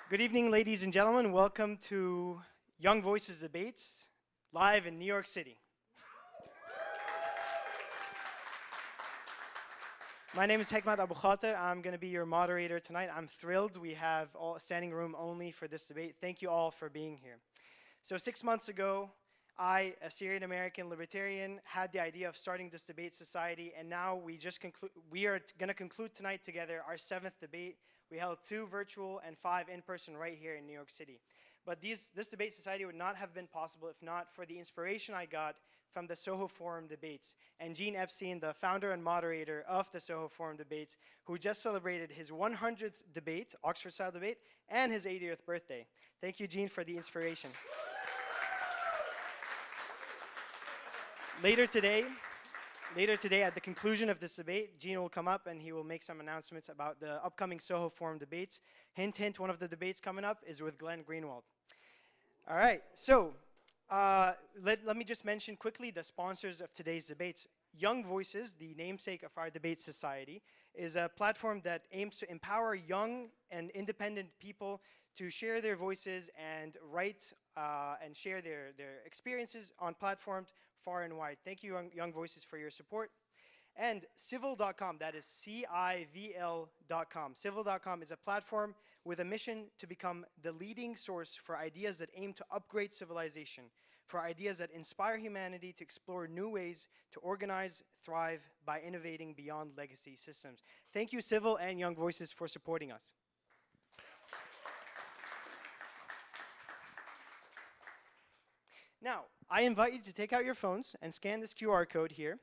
Good evening, ladies and gentlemen. Welcome to Young Voices Debates, live in New York City. My name is Hekmat Abu Khater. I'm going to be your moderator tonight. I'm thrilled we have standing room only for this debate. Thank you all for being here. So 6 months ago, I, a Syrian-American libertarian, had the idea of starting this debate society, and now we are going to conclude tonight together our 7th debate. We held 2 virtual and 5 in-person right here in New York City. But this debate society would not have been possible if not for the inspiration I got from the Soho Forum debates. And Gene Epstein, the founder and moderator of the Soho Forum debates, who just celebrated his 100th debate, Oxford-style debate, and his 80th birthday. Thank you, Gene, for the inspiration. Later today, at the conclusion of this debate, Gene will come up and he will make some announcements about the upcoming Soho Forum debates. Hint, hint, one of the debates coming up is with Glenn Greenwald. All right, so let me just mention quickly the sponsors of today's debates. Young Voices, the namesake of our debate society, is a platform that aims to empower young and independent people to share their voices and write and share their experiences on platforms far and wide. Thank you, Young Voices, for your support. And civil.com, that is CIVL.com. Civil.com is a platform with a mission to become the leading source for ideas that aim to upgrade civilization, for ideas that inspire humanity to explore new ways to organize, thrive by innovating beyond legacy systems. Thank you, Civil and Young Voices, for supporting us. Now, I invite you to take out your phones and scan this QR code here.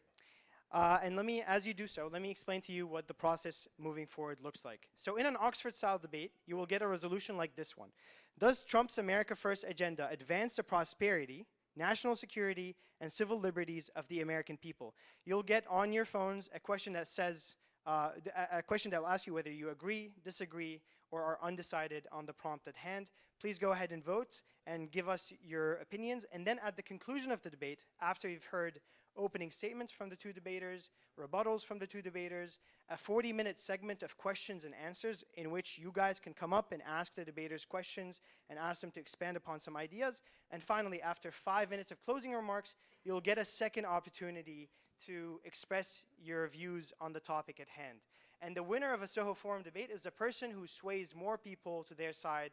And as you do so, let me explain to you what the process moving forward looks like. So in an Oxford-style debate, you will get a resolution like this one. Does Trump's America First agenda advance the prosperity, national security, and civil liberties of the American people? You'll get on your phones a question that says, a question that will ask you whether you agree, disagree, or are undecided on the prompt at hand. Please go ahead and vote and give us your opinions. And then at the conclusion of the debate, after you've heard opening statements from the 2 debaters, rebuttals from the 2 debaters, a 40-minute segment of questions and answers in which you guys can come up and ask the debaters questions and ask them to expand upon some ideas. And finally, after 5 minutes of closing remarks, you'll get a second opportunity to express your views on the topic at hand. And the winner of a Soho Forum debate is the person who sways more people to their side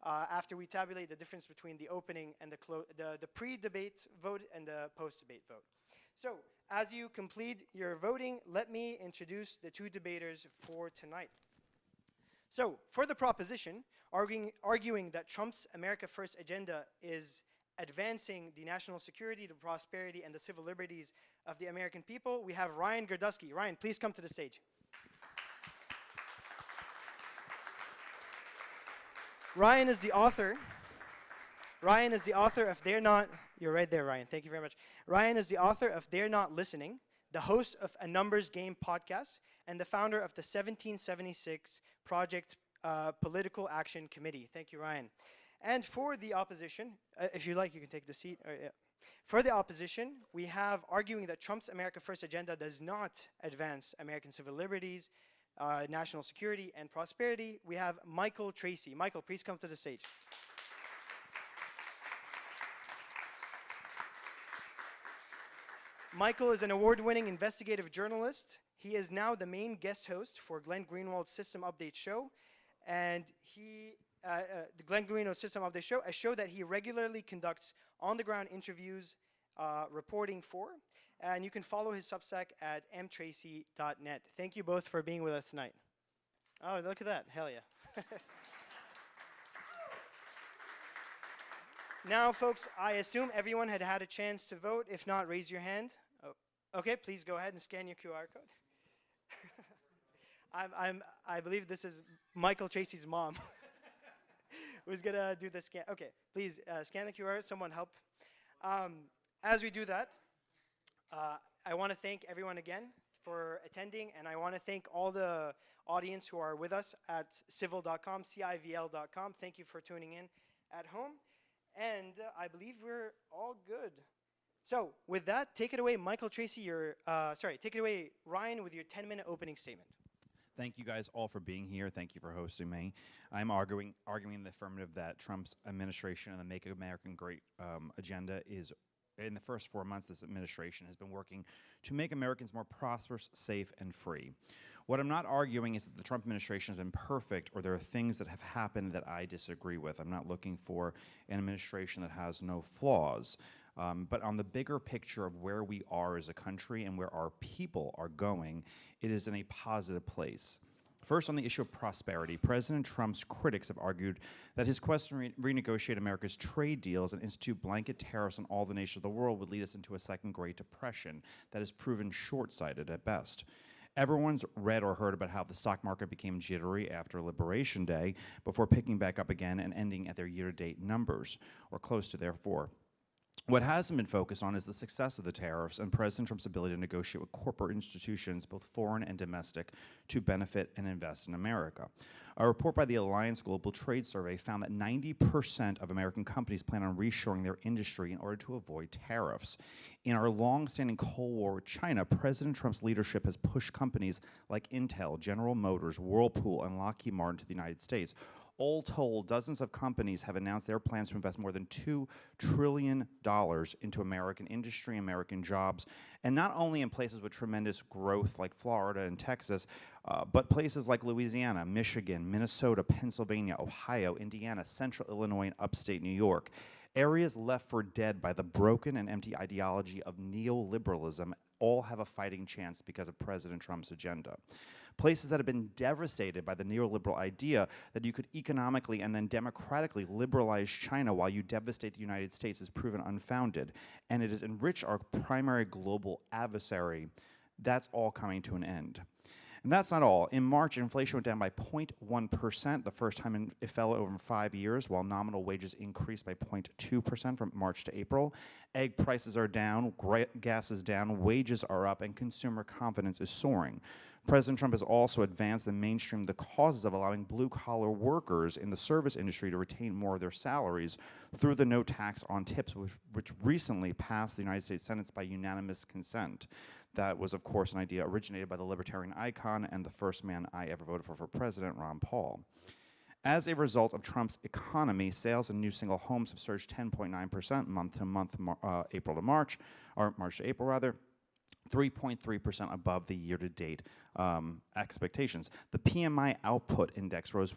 after we tabulate the difference between the opening and the pre-debate vote and the post-debate vote. So, as you complete your voting, let me introduce the 2 debaters for tonight. So, for the proposition, arguing that Trump's America First agenda is advancing the national security, the prosperity, and the civil liberties of the American people, we have Ryan Girdusky. Ryan, please come to the stage. Ryan is the author of They're Not, you're right there, Ryan, thank you very much. Ryan is the author of They're Not Listening, the host of A Numbers Game podcast, and the founder of the 1776 Project Political Action Committee. Thank you, Ryan. And for the opposition, if you like, you can take the seat. For the opposition, we have arguing that Trump's America First agenda does not advance American civil liberties, national security, and prosperity. We have Michael Tracey. Michael, please come to the stage. Michael is an award-winning investigative journalist. He is now the main guest host for Glenn Greenwald's System Update show. And the Glenn Greenwald System Update show, a show that he regularly conducts on-the-ground interviews, reporting for. And you can follow his Substack at mtracy.net. Thank you both for being with us tonight. Oh, look at that. Hell yeah. Now, folks, I assume everyone had a chance to vote. If not, raise your hand. Oh, okay, please go ahead and scan your QR code. I believe this is Michael Tracey's mom who's going to do the scan. Okay, please scan the QR. Someone help. As we do that, I want to thank everyone again for attending, and I want to thank all the audience who are with us at civil.com, CIVL.com. Thank you for tuning in at home. And I believe we're all good. So with that, take it away, Michael Tracey. Take it away, Ryan, with your 10-minute opening statement. Thank you guys all for being here. Thank you for hosting me. I'm arguing in the affirmative that Trump's administration and the Make America Great agenda is, in the first 4 months, this administration has been working to make Americans more prosperous, safe, and free. What I'm not arguing is that the Trump administration has been perfect or there are things that have happened that I disagree with. I'm not looking for an administration that has no flaws. But on the bigger picture of where we are as a country and where our people are going, it is in a positive place. First, on the issue of prosperity, President Trump's critics have argued that his quest to renegotiate America's trade deals and institute blanket tariffs on all the nations of the world would lead us into a second Great Depression that has proven short-sighted at best. Everyone's read or heard about how the stock market became jittery after Liberation Day before picking back up again and ending at their year-to-date numbers, or close to therefore. What hasn't been focused on is the success of the tariffs and President Trump's ability to negotiate with corporate institutions, both foreign and domestic, to benefit and invest in America. A report by the Alliance Global Trade Survey found that 90% of American companies plan on reshoring their industry in order to avoid tariffs. In our long-standing Cold War with China, President Trump's leadership has pushed companies like Intel, General Motors, Whirlpool, and Lockheed Martin to the United States. All told, dozens of companies have announced their plans to invest more than $2 trillion into American industry, American jobs, and not only in places with tremendous growth like Florida and Texas, but places like Louisiana, Michigan, Minnesota, Pennsylvania, Ohio, Indiana, Central Illinois, and upstate New York. Areas left for dead by the broken and empty ideology of neoliberalism all have a fighting chance because of President Trump's agenda. Places that have been devastated by the neoliberal idea that you could economically and then democratically liberalize China while you devastate the United States is proven unfounded, and it has enriched our primary global adversary. That's all coming to an end. And that's not all. In March, inflation went down by 0.1%, the first time it fell over 5 years, while nominal wages increased by 0.2% from March to April. Egg prices are down, gas is down, wages are up, and consumer confidence is soaring. President Trump has also advanced and mainstreamed the causes of allowing blue-collar workers in the service industry to retain more of their salaries through the no tax on tips, which recently passed the United States Senate by unanimous consent. That was, of course, an idea originated by the libertarian icon and the first man I ever voted for president, Ron Paul. As a result of Trump's economy, sales in new single homes have surged 10.9% month to month, April to March, or March to April rather, 3.3% above the year-to-date expectations. The PMI output index rose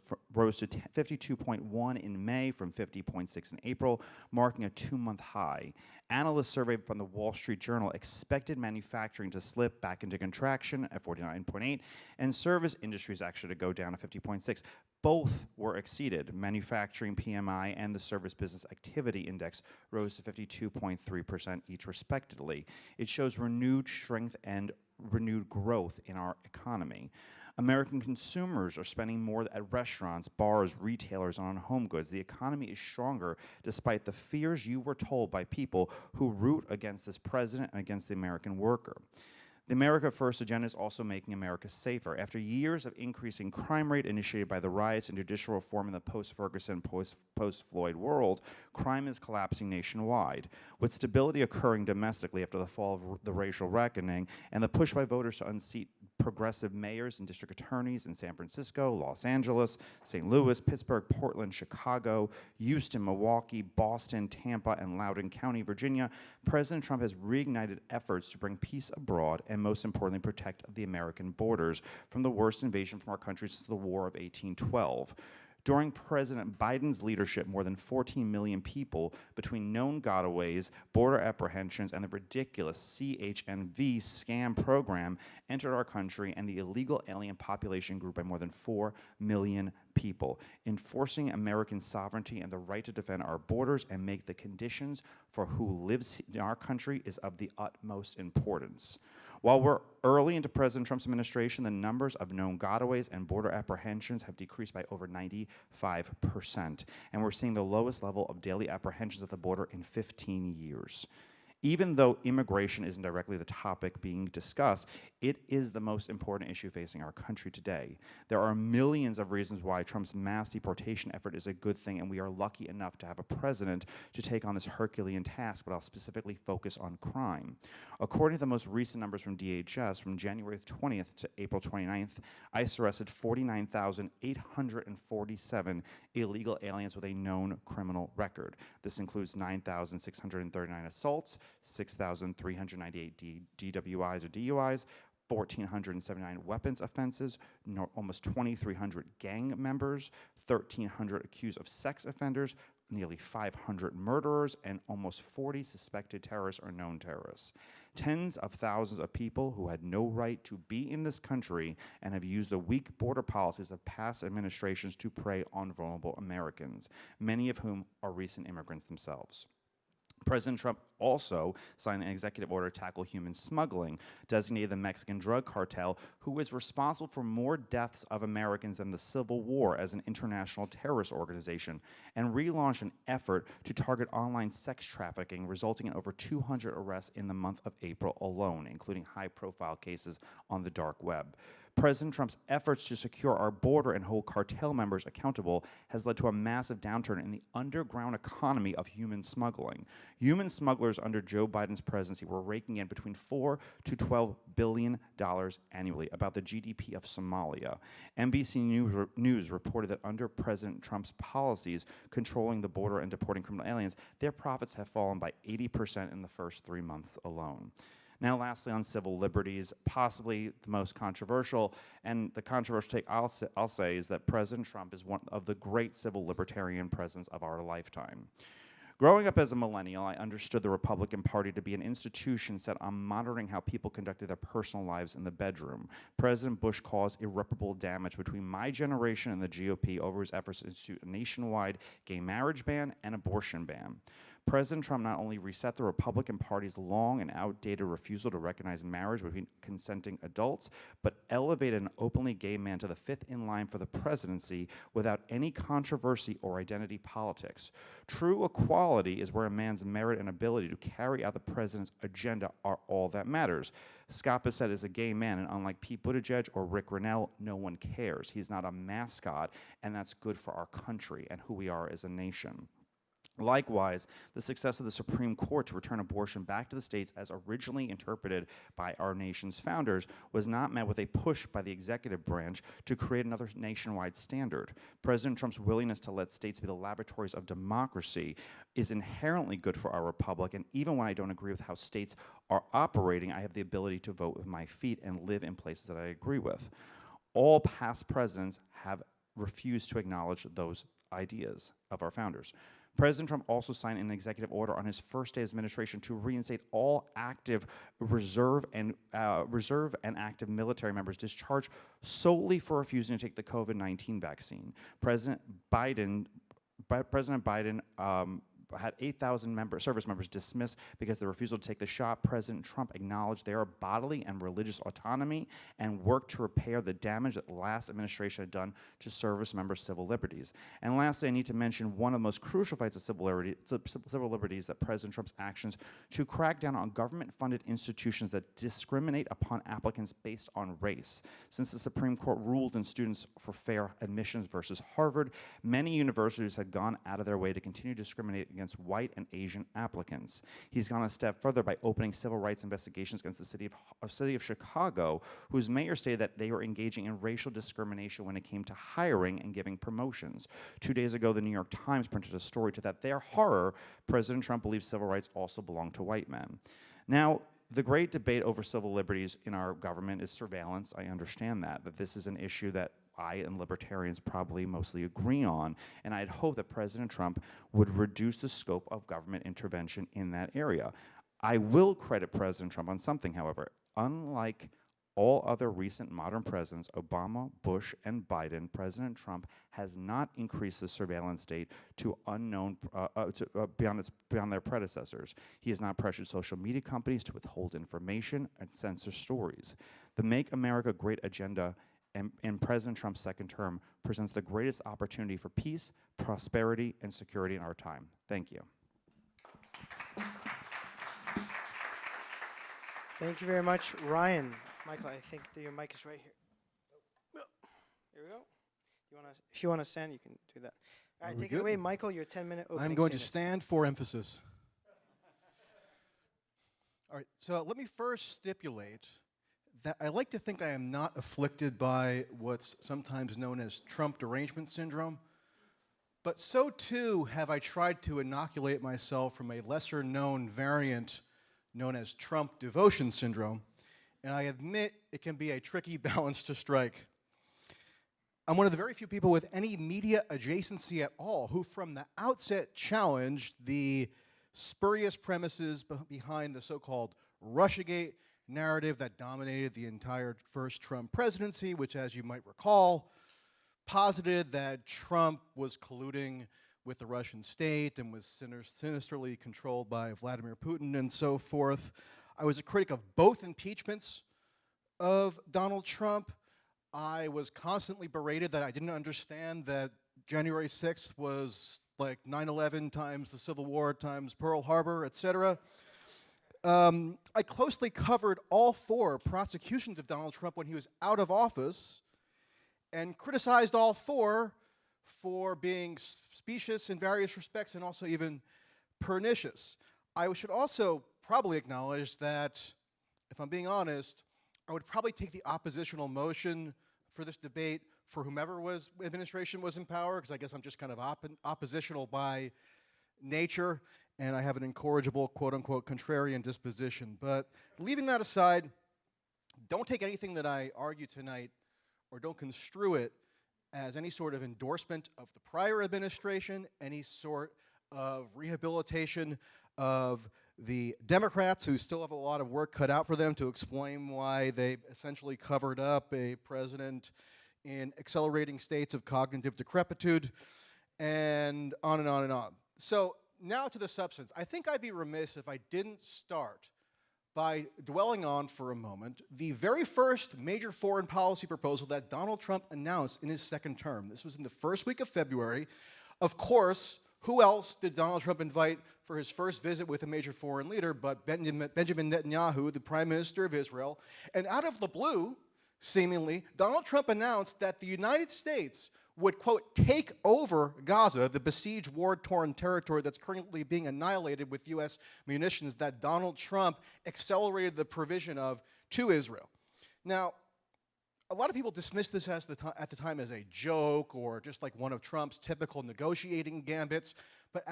to 52.1 in May from 50.6 in April, marking a 2-month high. Analysts surveyed from the Wall Street Journal expected manufacturing to slip back into contraction at 49.8 and service industries actually to go down to 50.6. Both were exceeded. Manufacturing PMI and the Service Business Activity Index rose to 52.3% each respectively. It shows renewed strength and renewed growth in our economy. American consumers are spending more at restaurants, bars, retailers, and on home goods. The economy is stronger despite the fears you were told by people who root against this president and against the American worker. The America First agenda is also making America safer. After years of increasing crime rate initiated by the riots and judicial reform in the post-Ferguson, post-Floyd world, crime is collapsing nationwide. With stability occurring domestically after the fall of the racial reckoning and the push by voters to unseat progressive mayors and district attorneys in San Francisco, Los Angeles, St. Louis, Pittsburgh, Portland, Chicago, Houston, Milwaukee, Boston, Tampa, and Loudoun County, Virginia, President Trump has reignited efforts to bring peace abroad and, most importantly, protect the American borders from the worst invasion from our country since the War of 1812. During President Biden's leadership, more than 14 million people, between known gotaways, border apprehensions, and the ridiculous CHNV scam program, entered our country, and the illegal alien population grew by more than 4 million people, enforcing American sovereignty and the right to defend our borders and make the conditions for who lives in our country is of the utmost importance. While we're early into President Trump's administration, the numbers of known gotaways and border apprehensions have decreased by over 95%, and we're seeing the lowest level of daily apprehensions at the border in 15 years. Even though immigration isn't directly the topic being discussed, it is the most important issue facing our country today. There are millions of reasons why Trump's mass deportation effort is a good thing, and we are lucky enough to have a president to take on this Herculean task, but I'll specifically focus on crime. According to the most recent numbers from DHS, from January 20th to April 29th, ICE arrested 49,847 illegal aliens with a known criminal record. This includes 9,639 assaults, 6,398 DWIs or DUIs, 1,479 weapons offenses, almost 2,300 gang members, 1,300 accused of sex offenders, nearly 500 murderers, and almost 40 suspected terrorists or known terrorists. Tens of thousands of people who had no right to be in this country and have used the weak border policies of past administrations to prey on vulnerable Americans, many of whom are recent immigrants themselves. President Trump also signed an executive order to tackle human smuggling, designated the Mexican drug cartel, who is responsible for more deaths of Americans than the Civil War as an international terrorist organization, and relaunched an effort to target online sex trafficking, resulting in over 200 arrests in the month of April alone, including high-profile cases on the dark web. President Trump's efforts to secure our border and hold cartel members accountable has led to a massive downturn in the underground economy of human smuggling. Human smugglers under Joe Biden's presidency were raking in between $4 to $12 billion annually, about the GDP of Somalia. NBC News reported that under President Trump's policies controlling the border and deporting criminal aliens, their profits have fallen by 80% in the first 3 months alone. Now, lastly, on civil liberties, possibly the most controversial, and the controversial take I'll say is that President Trump is one of the great civil libertarian presidents of our lifetime. Growing up as a millennial, I understood the Republican Party to be an institution set on monitoring how people conducted their personal lives in the bedroom. President Bush caused irreparable damage between my generation and the GOP over his efforts to institute a nationwide gay marriage ban and abortion ban. President Trump not only reset the Republican Party's long and outdated refusal to recognize marriage between consenting adults, but elevated an openly gay man to the fifth in line for the presidency without any controversy or identity politics. True equality is where a man's merit and ability to carry out the president's agenda are all that matters. Scott Bissett is a gay man, and unlike Pete Buttigieg or Rick Grinnell, no one cares. He's not a mascot, and that's good for our country and who we are as a nation. Likewise, the success of the Supreme Court to return abortion back to the states as originally interpreted by our nation's founders was not met with a push by the executive branch to create another nationwide standard. President Trump's willingness to let states be the laboratories of democracy is inherently good for our republic, and even when I don't agree with how states are operating, I have the ability to vote with my feet and live in places that I agree with. All past presidents have refused to acknowledge those ideas of our founders. President Trump also signed an executive order on his first day of administration to reinstate all active reserve and active military members discharged solely for refusing to take the COVID-19 vaccine. President Biden had 8,000 service members dismissed because of the refusal to take the shot. President Trump acknowledged their bodily and religious autonomy and worked to repair the damage that the last administration had done to service members' civil liberties. And lastly, I need to mention one of the most crucial fights of civil liberties that President Trump's actions to crack down on government-funded institutions that discriminate upon applicants based on race. Since the Supreme Court ruled in Students for Fair Admissions versus Harvard, many universities had gone out of their way to continue discriminating against white and Asian applicants. He's gone a step further by opening civil rights investigations against the city of Chicago, whose mayor stated that they were engaging in racial discrimination when it came to hiring and giving promotions. 2 days ago, the New York Times printed a story to that their horror, President Trump believes civil rights also belong to white men. Now, the great debate over civil liberties in our government is surveillance. I understand that this is an issue that I and libertarians probably mostly agree on, and I'd hope that President Trump would reduce the scope of government intervention in that area. I will credit President Trump on something, however. Unlike all other recent modern presidents, Obama, Bush, and Biden, President Trump has not increased the surveillance state to beyond their predecessors. He has not pressured social media companies to withhold information and censor stories. The Make America Great agenda and President Trump's second term presents the greatest opportunity for peace, prosperity, and security in our time. Thank you. Thank you very much, Ryan. Michael, I think that your mic is right here. Here we go. If you want to stand, you can do that. All right, take it away, Michael, your 10-minute opening I'm going to statement. stand for emphasis. All right, so let me first stipulate that I like to think I am not afflicted by what's sometimes known as Trump derangement syndrome, but so too have I tried to inoculate myself from a lesser known variant known as Trump devotion syndrome, and I admit it can be a tricky balance to strike. I'm one of the very few people with any media adjacency at all who from the outset challenged the spurious premises behind the so-called Russiagate narrative that dominated the entire first Trump presidency, which, as you might recall, posited that Trump was colluding with the Russian state and was sinisterly controlled by Vladimir Putin and so forth. I was a critic of both impeachments of Donald Trump. I was constantly berated that I didn't understand that January 6th was like 9/11 times the Civil War times Pearl Harbor, etc. I closely covered all 4 prosecutions of Donald Trump when he was out of office and criticized all 4 for being specious in various respects and also even pernicious. I should also probably acknowledge that, if I'm being honest, I would probably take the oppositional motion for this debate for whomever administration was in power, because I guess I'm just kind of oppositional by nature, and I have an incorrigible, quote-unquote, contrarian disposition. But leaving that aside, don't take anything that I argue tonight, or don't construe it as any sort of endorsement of the prior administration, any sort of rehabilitation of the Democrats, who still have a lot of work cut out for them to explain why they essentially covered up a president in accelerating states of cognitive decrepitude, and on and on and on. So now to the substance. I think I'd be remiss if I didn't start by dwelling on for a moment the very first major foreign policy proposal that Donald Trump announced in his second term. This was in the first week of February. Of course, who else did Donald Trump invite for his first visit with a major foreign leader but Benjamin Netanyahu, the Prime Minister of Israel? And out of the blue, seemingly, Donald Trump announced that the United States would, quote, take over Gaza, the besieged, war-torn territory that's currently being annihilated with U.S. munitions that Donald Trump accelerated the provision of to Israel. Now, a lot of people dismissed this at the time as a joke or just like one of Trump's typical negotiating gambits, but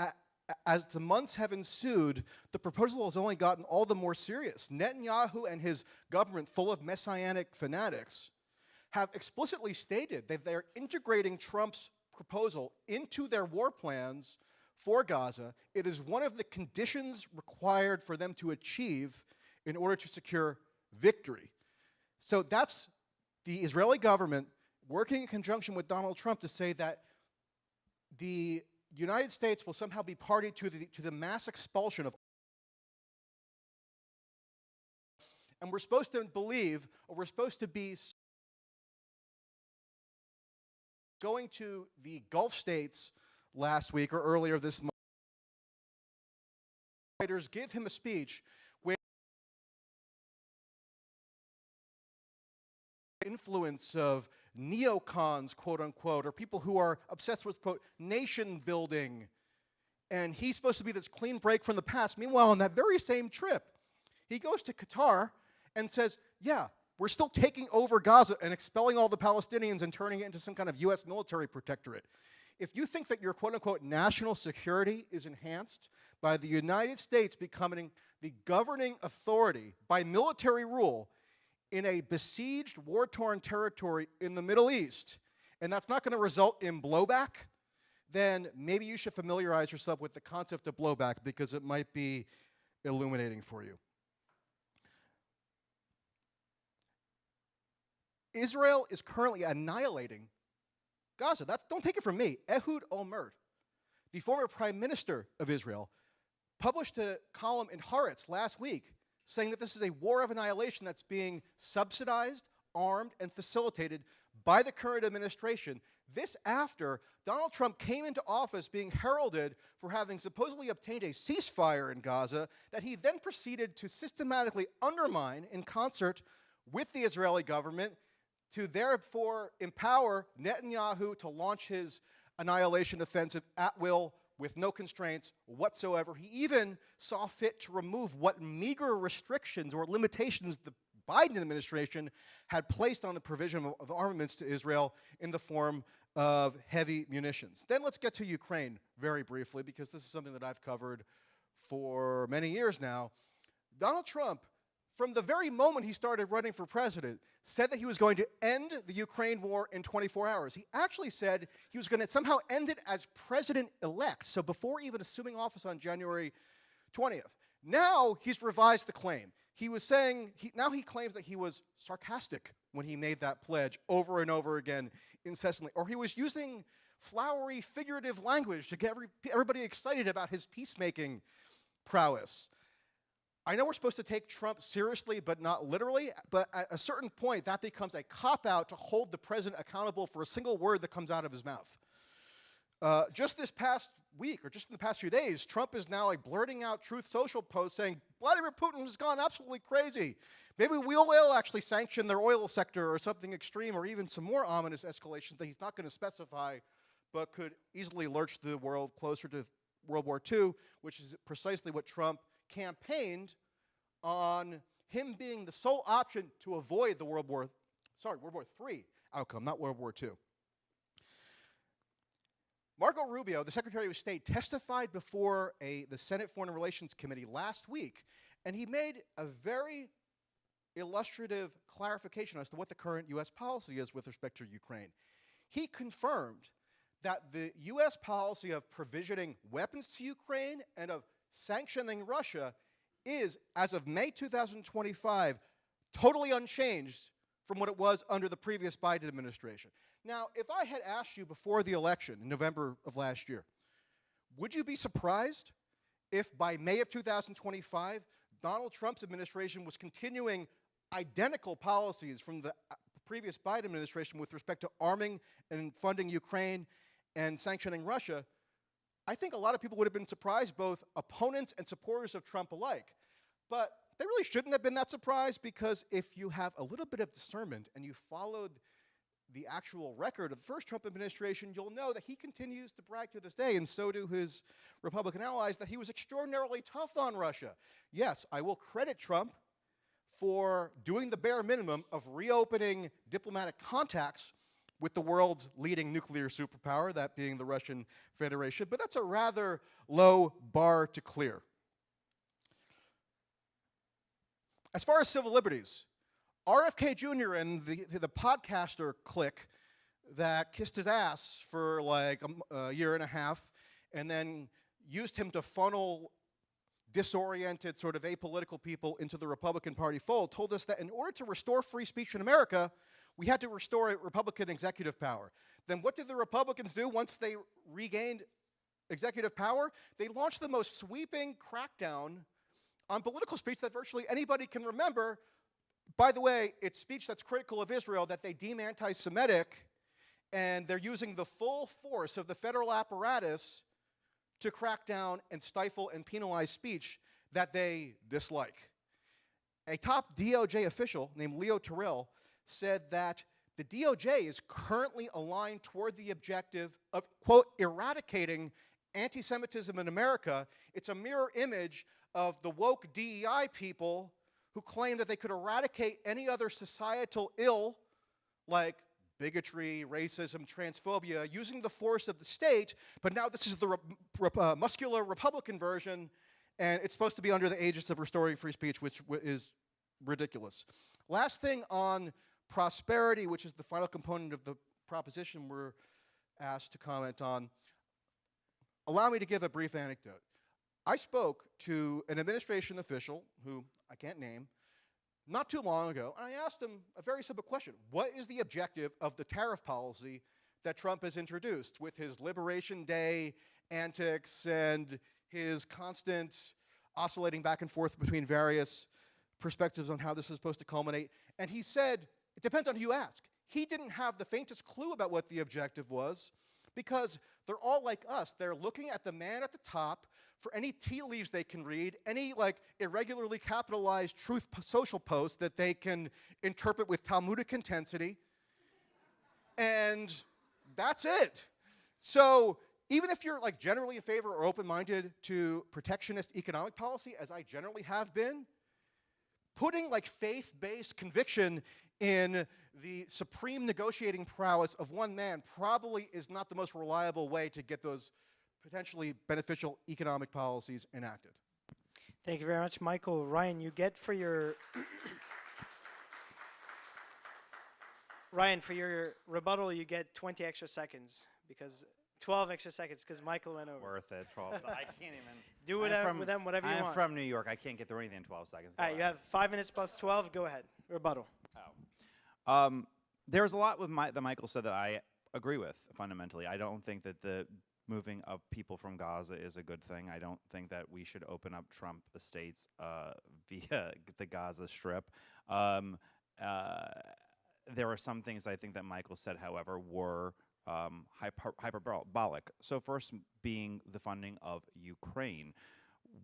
as the months have ensued, the proposal has only gotten all the more serious. Netanyahu and his government, full of messianic fanatics, have explicitly stated that they're integrating Trump's proposal into their war plans for Gaza. It is one of the conditions required for them to achieve in order to secure victory. So that's the Israeli government working in conjunction with Donald Trump to say that the United States will somehow be party to the mass expulsion of, and we're supposed to believe, or we're supposed to be going to the Gulf states last week or earlier this month. Writers give him a speech where influence of neocons, quote unquote, or people who are obsessed with, quote, nation building. And he's supposed to be this clean break from the past. Meanwhile, on that very same trip, he goes to Qatar and says, yeah, we're still taking over Gaza and expelling all the Palestinians and turning it into some kind of U.S. military protectorate. If you think that your quote-unquote national security is enhanced by the United States becoming the governing authority by military rule in a besieged, war-torn territory in the Middle East, and that's not going to result in blowback, then maybe you should familiarize yourself with the concept of blowback, because it might be illuminating for you. Israel is currently annihilating Gaza. Don't take it from me. Ehud Olmert, the former prime minister of Israel, published a column in Haaretz last week saying that this is a war of annihilation that's being subsidized, armed, and facilitated by the current administration. This after Donald Trump came into office being heralded for having supposedly obtained a ceasefire in Gaza that he then proceeded to systematically undermine in concert with the Israeli government to therefore empower Netanyahu to launch his annihilation offensive at will with no constraints whatsoever. He even saw fit to remove what meager restrictions or limitations the Biden administration had placed on the provision of armaments to Israel in the form of heavy munitions. Then let's get to Ukraine very briefly, because this is something that I've covered for many years now. Donald Trump, from the very moment he started running for president, said that he was going to end the Ukraine war in 24 hours. He actually said he was going to somehow end it as president-elect, so before even assuming office on January 20th. Now he's revised the claim. He was saying, now he claims that he was sarcastic when he made that pledge over and over again incessantly, or he was using flowery figurative language to get everybody excited about his peacemaking prowess. I know we're supposed to take Trump seriously, but not literally, but at a certain point, that becomes a cop-out to hold the president accountable for a single word that comes out of his mouth. Just this past week, or just in the past few days, Trump is now like blurting out Truth Social posts saying, Vladimir Putin has gone absolutely crazy. Maybe we will actually sanction their oil sector or something extreme, or even some more ominous escalations that he's not going to specify, but could easily lurch the world closer to World War II, which is precisely what Trump campaigned on, him being the sole option to avoid the World War III outcome, not World War II. Marco Rubio, the Secretary of State, testified before the Senate Foreign Relations Committee last week, and he made a very illustrative clarification as to what the current U.S. policy is with respect to Ukraine. He confirmed that the U.S. policy of provisioning weapons to Ukraine and of sanctioning Russia is, as of May 2025, totally unchanged from what it was under the previous Biden administration. Now, if I had asked you before the election in November of last year, would you be surprised if by May of 2025, Donald Trump's administration was continuing identical policies from the previous Biden administration with respect to arming and funding Ukraine and sanctioning Russia? I think a lot of people would have been surprised, both opponents and supporters of Trump alike. But they really shouldn't have been that surprised, because if you have a little bit of discernment and you followed the actual record of the first Trump administration, you'll know that he continues to brag to this day, and so do his Republican allies, that he was extraordinarily tough on Russia. Yes, I will credit Trump for doing the bare minimum of reopening diplomatic contacts with the world's leading nuclear superpower, that being the Russian Federation, but that's a rather low bar to clear. As far as civil liberties, RFK Jr. and the podcaster clique that kissed his ass for like a year and a half and then used him to funnel disoriented, sort of apolitical people into the Republican Party fold told us that in order to restore free speech in America, we had to restore Republican executive power. Then what did the Republicans do once they regained executive power? They launched the most sweeping crackdown on political speech that virtually anybody can remember. By the way, it's speech that's critical of Israel that they deem anti-Semitic, and they're using the full force of the federal apparatus to crack down and stifle and penalize speech that they dislike. A top DOJ official named Leo Terrell said that the DOJ is currently aligned toward the objective of, quote, eradicating anti-Semitism in America. It's a mirror image of the woke DEI people who claim that they could eradicate any other societal ill like bigotry, racism, transphobia, using the force of the state, but now this is the muscular Republican version, and it's supposed to be under the aegis of restoring free speech, which is ridiculous. Last thing on prosperity, which is the final component of the proposition we're asked to comment on, allow me to give a brief anecdote. I spoke to an administration official, who I can't name, not too long ago, and I asked him a very simple question. What is the objective of the tariff policy that Trump has introduced with his Liberation Day antics and his constant oscillating back and forth between various perspectives on how this is supposed to culminate? And he said, it depends on who you ask. he didn't have the faintest clue about what the objective was, because they're all like us. They're looking at the man at the top for any tea leaves they can read, any like irregularly capitalized truth social post that they can interpret with Talmudic intensity, and that's it. So even if you're like generally in favor or open-minded to protectionist economic policy, as I generally have been, putting like faith-based conviction in the supreme negotiating prowess of one man probably is not the most reliable way to get those potentially beneficial economic policies enacted. Thank you very much, Michael. Ryan, you get for your Ryan, for your rebuttal, you get 20 extra seconds, because 12 extra seconds, because Michael went over. Worth it. 12. I can't even. Do with them whatever you want. I'm from New York. I can't get through anything in 12 seconds. All right, you have 5 minutes plus 12. Go ahead. Rebuttal. There's a lot with that Michael said that I agree with fundamentally. I don't think that the moving of people from Gaza is a good thing. I don't think that we should open up Trump estates via the Gaza Strip. There are some things I think that Michael said, however, were hyperbolic. So first being the funding of Ukraine.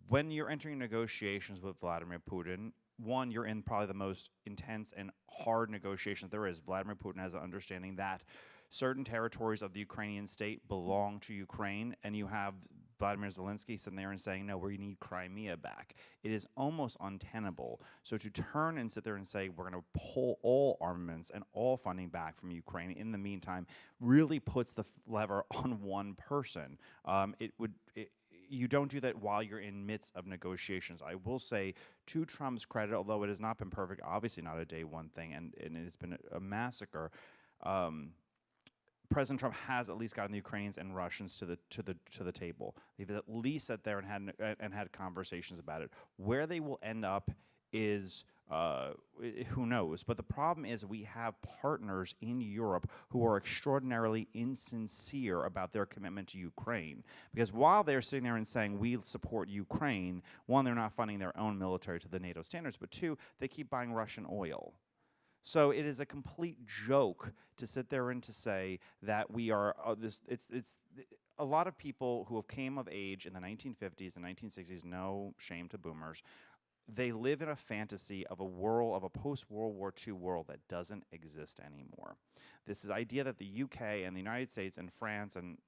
When you're entering negotiations with Vladimir Putin, one, you're in probably the most intense and hard negotiations there is. Vladimir Putin has an understanding that certain territories of the Ukrainian state belong to Ukraine, and you have Vladimir Zelensky sitting there and saying, no, we need Crimea back. It is almost untenable. So to turn and sit there and say, we're going to pull all armaments and all funding back from Ukraine in the meantime really puts the lever on one person. You don't do that while you're in midst of negotiations. I will say, to Trump's credit, although it has not been perfect, obviously not a day one thing, and it has been a massacre, President Trump has at least gotten the Ukrainians and Russians to the table. They've at least sat there and had conversations about it. Where they will end up is who knows. But the problem is we have partners in Europe who are extraordinarily insincere about their commitment to Ukraine. Because while they're sitting there and saying we support Ukraine, one, they're not funding their own military to the NATO standards, but two, they keep buying Russian oil. So it is a complete joke to sit there and to say that we are it's a lot of people who have came of age in the 1950s and 1960s, no shame to boomers, they live in a fantasy of a world, of a post-World War II world that doesn't exist anymore. This is idea that the UK and the United States and France and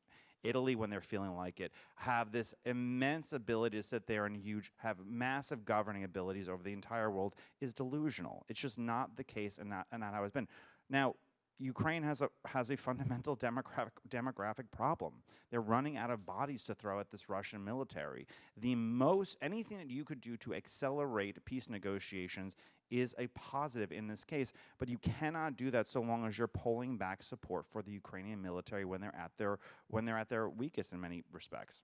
Italy, when they're feeling like it, have this immense ability to sit there and have massive governing abilities over the entire world is delusional. It's just not the case and not how it's been. Now, Ukraine has a fundamental demographic problem. They're running out of bodies to throw at this Russian military. Anything that you could do to accelerate peace negotiations is a positive in this case, but you cannot do that so long as you're pulling back support for the Ukrainian military when they're at their weakest in many respects.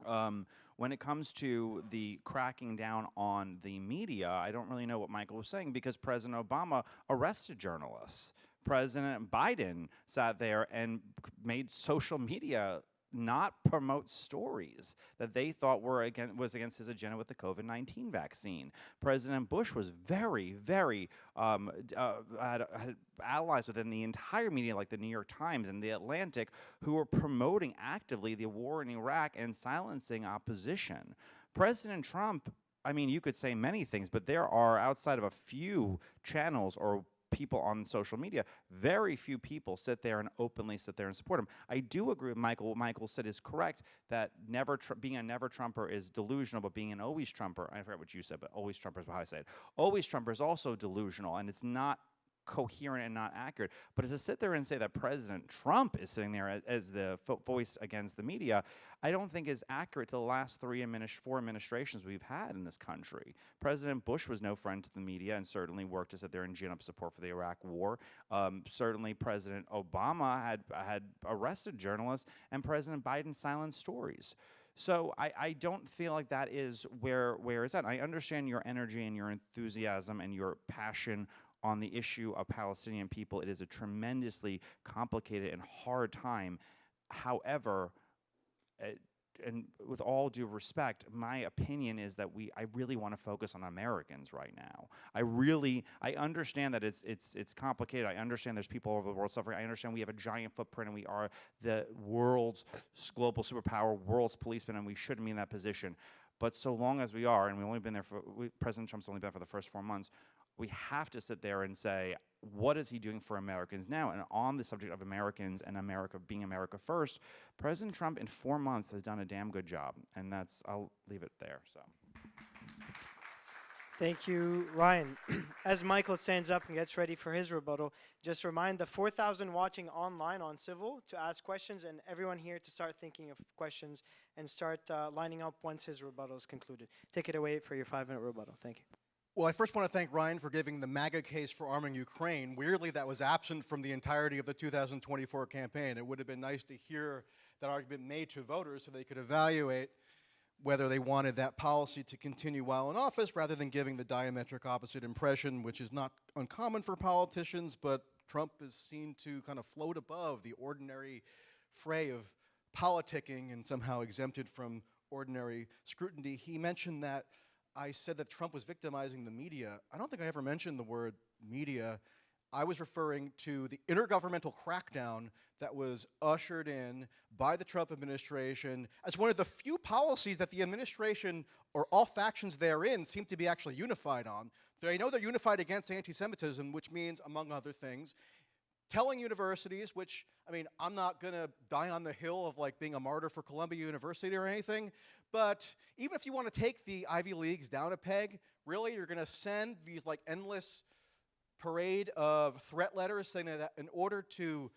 When it comes to the cracking down on the media, I don't really know what Michael was saying, because President Obama arrested journalists. President Biden sat there and made social media not promote stories that they thought was against his agenda with the COVID-19 vaccine. President Bush was very, very had allies within the entire media, like the New York Times and the Atlantic, who were promoting actively the war in Iraq and silencing opposition. President Trump, I mean, you could say many things, but there are, outside of a few channels or people on social media, very few people sit there and openly sit there and support him. I do agree with Michael. What Michael said is correct, that being a never Trumper is delusional, but being an always Trumper, I forgot what you said, but always Trumper is how I say it. Always Trumper is also delusional, and it's not coherent and not accurate. But to sit there and say that President Trump is sitting there as the voice against the media, I don't think is accurate to the last 4 administrations we've had in this country. President Bush was no friend to the media and certainly worked to sit there and gin up support for the Iraq War. Certainly President Obama had arrested journalists, and President Biden silenced stories. So I don't feel like that is where it's at. I understand your energy and your enthusiasm and your passion on the issue of Palestinian people. It is a tremendously complicated and hard time. However, with all due respect, my opinion is that I really want to focus on Americans right now. I understand that it's complicated. I understand there's people all over the world suffering. I understand we have a giant footprint and we are the world's global superpower, world's policeman, and we shouldn't be in that position. But so long as we are, and we've only been there President Trump's only been for the first 4 months, we have to sit there and say, what is he doing for Americans now? And on the subject of Americans and America being America first, President Trump in 4 months has done a damn good job. And I'll leave it there, so. Thank you, Ryan. As Michael stands up and gets ready for his rebuttal, just remind the 4,000 watching online on Civil to ask questions, and everyone here to start thinking of questions and start lining up once his rebuttal is concluded. Take it away for your 5-minute rebuttal. Thank you. Well, I first want to thank Ryan for giving the MAGA case for arming Ukraine. Weirdly, that was absent from the entirety of the 2024 campaign. It would have been nice to hear that argument made to voters so they could evaluate whether they wanted that policy to continue while in office rather than giving the diametric opposite impression, which is not uncommon for politicians, but Trump is seen to kind of float above the ordinary fray of politicking and somehow exempted from ordinary scrutiny. He mentioned that I said that Trump was victimizing the media. I don't think I ever mentioned the word media. I was referring to the intergovernmental crackdown that was ushered in by the Trump administration as one of the few policies that the administration or all factions therein seem to be actually unified on. They know they're unified against anti-Semitism, which means, among other things, telling universities, which, I mean, I'm not going to die on the hill of like being a martyr for Columbia University or anything, but even if you want to take the Ivy Leagues down a peg, really you're going to send these like endless parade of threat letters saying that in order to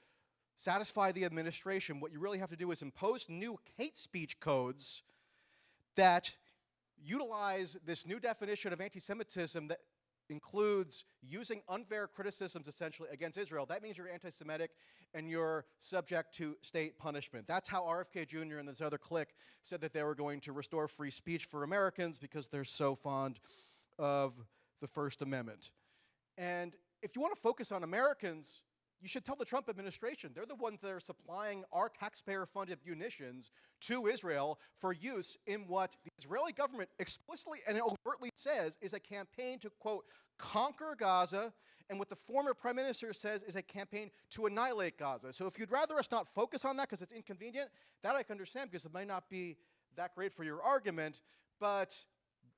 satisfy the administration, what you really have to do is impose new hate speech codes that utilize this new definition of anti-Semitism that includes using unfair criticisms essentially against Israel. That means you're anti-Semitic and you're subject to state punishment. That's how RFK Jr. and this other clique said that they were going to restore free speech for Americans because they're so fond of the First Amendment. And if you want to focus on Americans, you should tell the Trump administration. They're the ones that are supplying our taxpayer-funded munitions to Israel for use in what the Israeli government explicitly and overtly says is a campaign to, quote, conquer Gaza, and what the former prime minister says is a campaign to annihilate Gaza. So if you'd rather us not focus on that because it's inconvenient, that I can understand because it might not be that great for your argument, but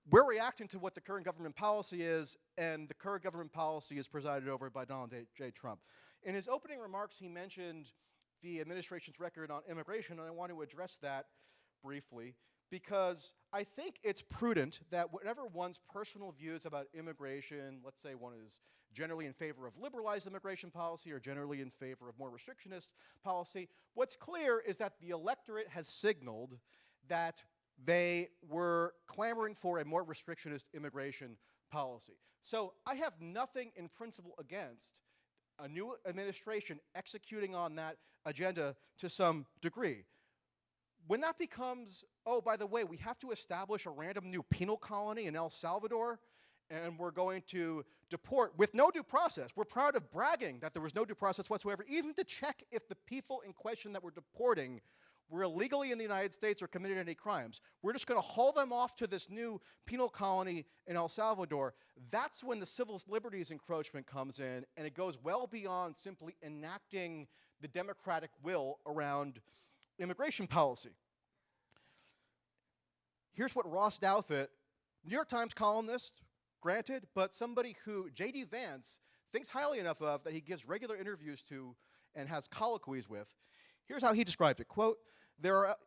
we're reacting to what the current government policy is, and the current government policy is presided over by Donald J. Trump. In his opening remarks, he mentioned the administration's record on immigration, and I want to address that briefly because I think it's prudent that whatever one's personal views about immigration, let's say one is generally in favor of liberalized immigration policy or generally in favor of more restrictionist policy, what's clear is that the electorate has signaled that they were clamoring for a more restrictionist immigration policy. So I have nothing in principle against a new administration executing on that agenda to some degree. When that becomes, oh, by the way, we have to establish a random new penal colony in El Salvador, and we're going to deport with no due process. We're proud of bragging that there was no due process whatsoever, even to check if the people in question that we're deporting were illegally in the United States or committed any crimes. We're just going to haul them off to this new penal colony in El Salvador. That's when the civil liberties encroachment comes in, and it goes well beyond simply enacting the democratic will around immigration policy. Here's what Ross Douthat, New York Times columnist, granted, but somebody who J.D. Vance thinks highly enough of that he gives regular interviews to and has colloquies with. Here's how he described it, quote,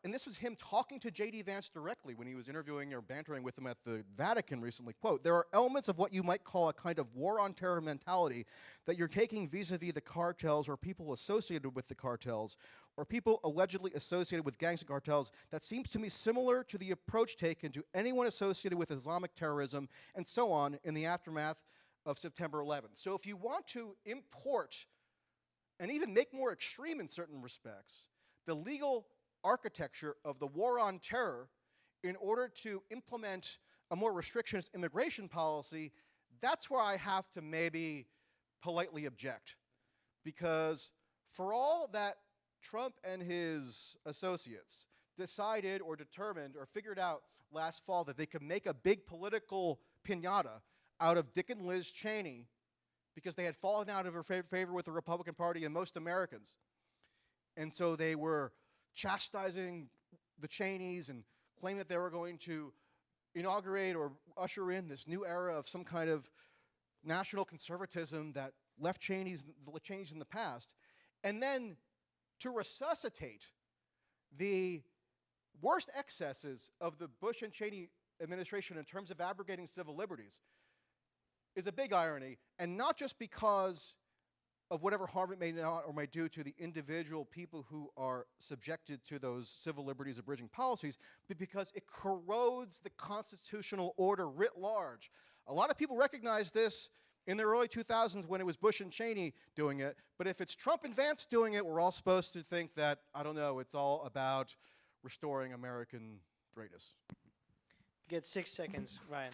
and this was him talking to J.D. Vance directly when he was interviewing or bantering with him at the Vatican recently, quote, there are elements of what you might call a kind of war on terror mentality that you're taking vis-a-vis the cartels or people associated with the cartels or people allegedly associated with gangs and cartels that seems to me similar to the approach taken to anyone associated with Islamic terrorism and so on in the aftermath of September 11th. So if you want to import and even make more extreme in certain respects the legal architecture of the war on terror in order to implement a more restrictionist immigration policy, that's where I have to maybe politely object. Because for all that Trump and his associates decided or determined or figured out last fall that they could make a big political piñata out of Dick and Liz Cheney because they had fallen out of favor with the Republican Party and most Americans. And so they were chastising the Cheneys and claiming that they were going to inaugurate or usher in this new era of some kind of national conservatism that left the Cheneys in the past. And then to resuscitate the worst excesses of the Bush and Cheney administration in terms of abrogating civil liberties is a big irony, and not just because of whatever harm it may not or may do to the individual people who are subjected to those civil liberties abridging policies, but because it corrodes the constitutional order writ large. A lot of people recognize this in the early 2000s when it was Bush and Cheney doing it, but if it's Trump and Vance doing it, we're all supposed to think that, I don't know, it's all about restoring American greatness. You get 6 seconds, Ryan.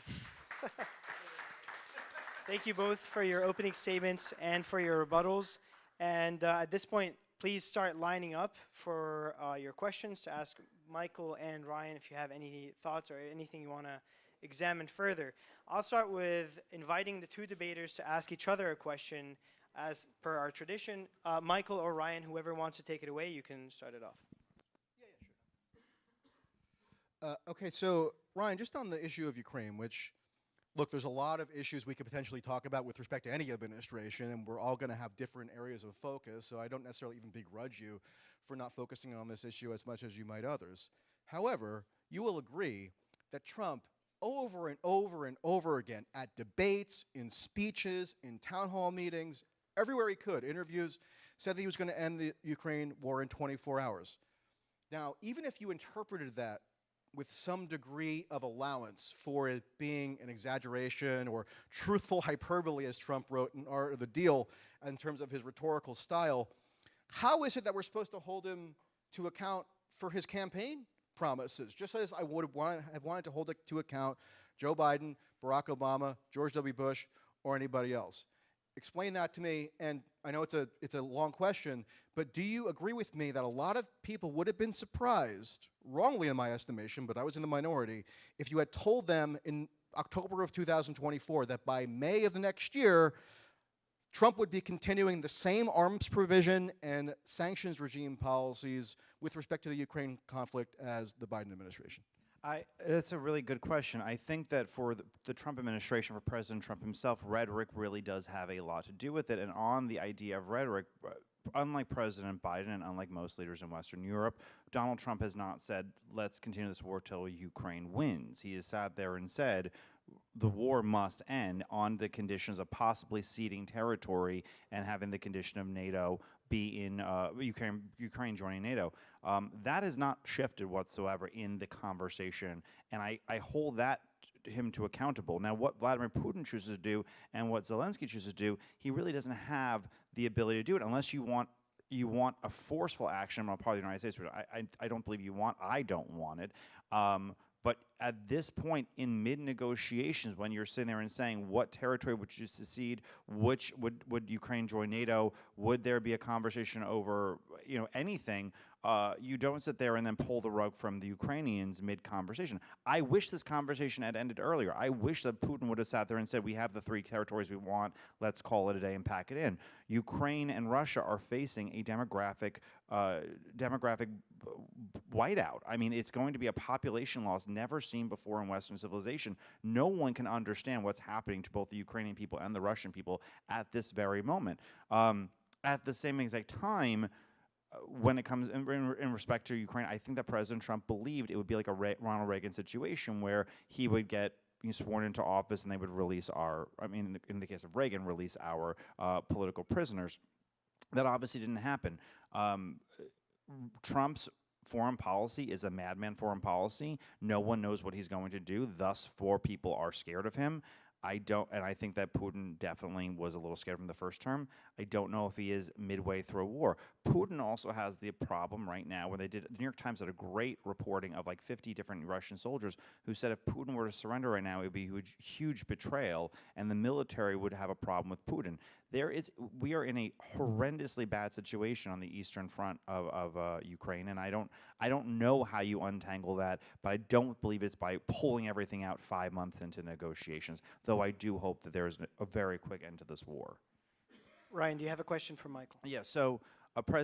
Thank you both for your opening statements and for your rebuttals. And at this point, please start lining up for your questions to ask Michael and Ryan if you have any thoughts or anything you want to examine further. I'll start with inviting the two debaters to ask each other a question as per our tradition. Michael or Ryan, whoever wants to take it away, you can start it off. Okay, so Ryan, just on the issue of Ukraine, which, look, there's a lot of issues we could potentially talk about with respect to any administration, and we're all going to have different areas of focus, so I don't necessarily even begrudge you for not focusing on this issue as much as you might others. However, you will agree that Trump, over and over and over again, at debates, in speeches, in town hall meetings, everywhere he could, interviews, said that he was going to end the Ukraine war in 24 hours. Now, even if you interpreted that with some degree of allowance for it being an exaggeration or truthful hyperbole, as Trump wrote in Art of the Deal, in terms of his rhetorical style, how is it that we're supposed to hold him to account for his campaign promises, just as I would have wanted to hold it to account Joe Biden, Barack Obama, George W. Bush, or anybody else? Explain that to me, and I know it's a long question, but do you agree with me that a lot of people would have been surprised, wrongly in my estimation, but I was in the minority, if you had told them in October of 2024 that by May of the next year, Trump would be continuing the same arms provision and sanctions regime policies with respect to the Ukraine conflict as the Biden administration? That's a really good question. I think that for the Trump administration, for President Trump himself, rhetoric really does have a lot to do with it. And on the idea of rhetoric, unlike President Biden and unlike most leaders in Western Europe, Donald Trump has not said, let's continue this war till Ukraine wins. He has sat there and said, the war must end on the conditions of possibly ceding territory and having the condition of NATO be in Ukraine joining NATO. That has not shifted whatsoever in the conversation, and I hold that him to accountable. Now, what Vladimir Putin chooses to do and what Zelensky chooses to do, he really doesn't have the ability to do it unless you want a forceful action on the part of the United States, which I don't believe you want. I don't want it. But at this point in mid-negotiations, when you're sitting there and saying, what territory would you secede? Which would Ukraine join NATO? Would there be a conversation over anything? You don't sit there and then pull the rug from the Ukrainians mid-conversation. I wish this conversation had ended earlier. I wish that Putin would have sat there and said, we have the 3 territories we want. Let's call it a day and pack it in. Ukraine and Russia are facing a demographic whiteout. I mean, it's going to be a population loss never seen before in Western civilization. No one can understand what's happening to both the Ukrainian people and the Russian people at this very moment. At the same exact time, when it comes in respect to Ukraine, I think that President Trump believed it would be like a Ronald Reagan situation where he would get sworn into office and they would release in the case of Reagan, release our political prisoners. That obviously didn't happen. Trump's foreign policy is a madman foreign policy. No one knows what he's going to do. Thus, 4 people are scared of him. I don't, and I think that Putin definitely was a little scared from the first term. I don't know if he is midway through a war. Putin also has the problem right now where the New York Times had a great reporting of like 50 different Russian soldiers who said if Putin were to surrender right now, it would be a huge betrayal, and the military would have a problem with Putin. We are in a horrendously bad situation on the eastern front of Ukraine, and I don't know how you untangle that, but I don't believe it's by pulling everything out 5 months into negotiations, though I do hope that there is a very quick end to this war. Ryan, do you have a question for Michael? Yeah, so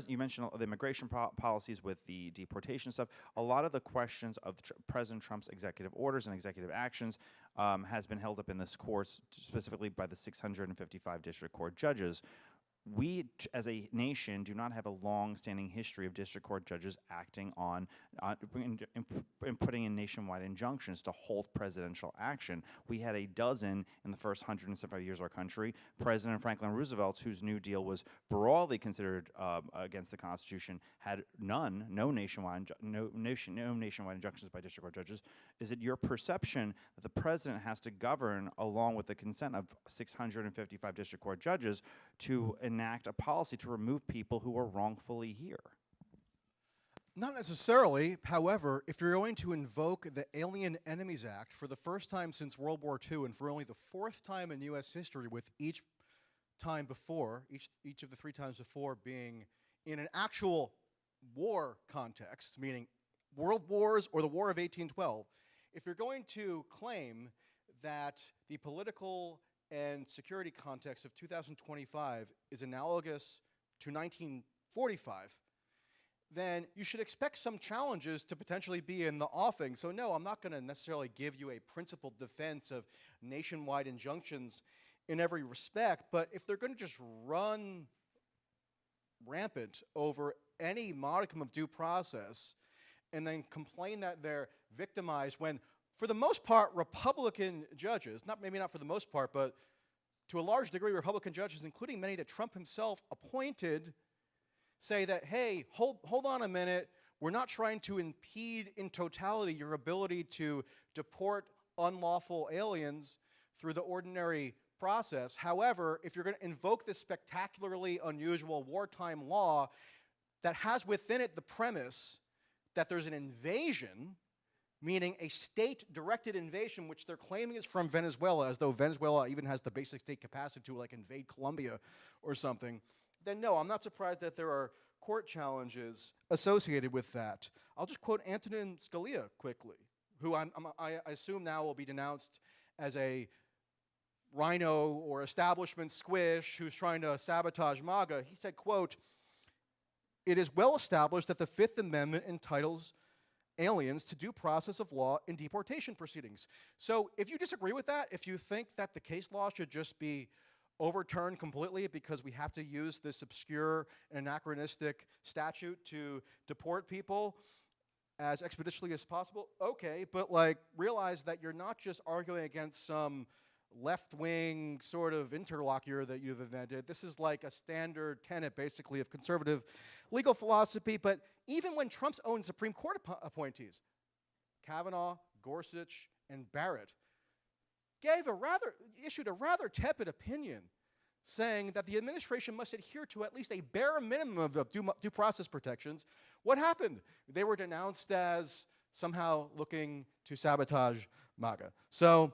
you mentioned the immigration policies with the deportation stuff. A lot of the questions of President Trump's executive orders and executive actions has been held up in this court, specifically by the 655 district court judges. We, as a nation, do not have a long-standing history of district court judges acting on and putting in nationwide injunctions to halt presidential action. We had a dozen in the first 175 years of our country. President Franklin Roosevelt, whose New Deal was broadly considered against the Constitution, had no nationwide injunctions by district court judges. Is it your perception that the president has to govern along with the consent of 655 district court judges to enact a policy to remove people who are wrongfully here? Not necessarily. However, if you're going to invoke the Alien Enemies Act for the first time since World War II and for only the fourth time in U.S. history, with each time before, each of the 3 times before being in an actual war context, meaning world wars or the War of 1812, if you're going to claim that the political and security context of 2025 is analogous to 1945, then you should expect some challenges to potentially be in the offing. So no, I'm not going to necessarily give you a principled defense of nationwide injunctions in every respect, but if they're going to just run rampant over any modicum of due process and then complain that they're victimized when, for the most part, Republican judges, maybe not for the most part, but to a large degree, Republican judges, including many that Trump himself appointed, say that, hey, hold on a minute, we're not trying to impede in totality your ability to deport unlawful aliens through the ordinary process. However, if you're going to invoke this spectacularly unusual wartime law that has within it the premise that there's an invasion, meaning a state-directed invasion, which they're claiming is from Venezuela, as though Venezuela even has the basic state capacity to like invade Colombia or something, then no, I'm not surprised that there are court challenges associated with that. I'll just quote Antonin Scalia quickly, who I assume now will be denounced as a rhino or establishment squish who's trying to sabotage MAGA. He said, quote, "It is well established that the Fifth Amendment entitles aliens to due process of law in deportation proceedings." So if you disagree with that, if you think that the case law should just be overturned completely because we have to use this obscure and anachronistic statute to deport people as expeditiously as possible, okay, but like realize that you're not just arguing against some left-wing sort of interlocutor that you've invented. This is like a standard tenet, basically, of conservative legal philosophy. But even when Trump's own Supreme Court appointees, Kavanaugh, Gorsuch, and Barrett, issued a rather tepid opinion saying that the administration must adhere to at least a bare minimum of due process protections, what happened? They were denounced as somehow looking to sabotage MAGA. So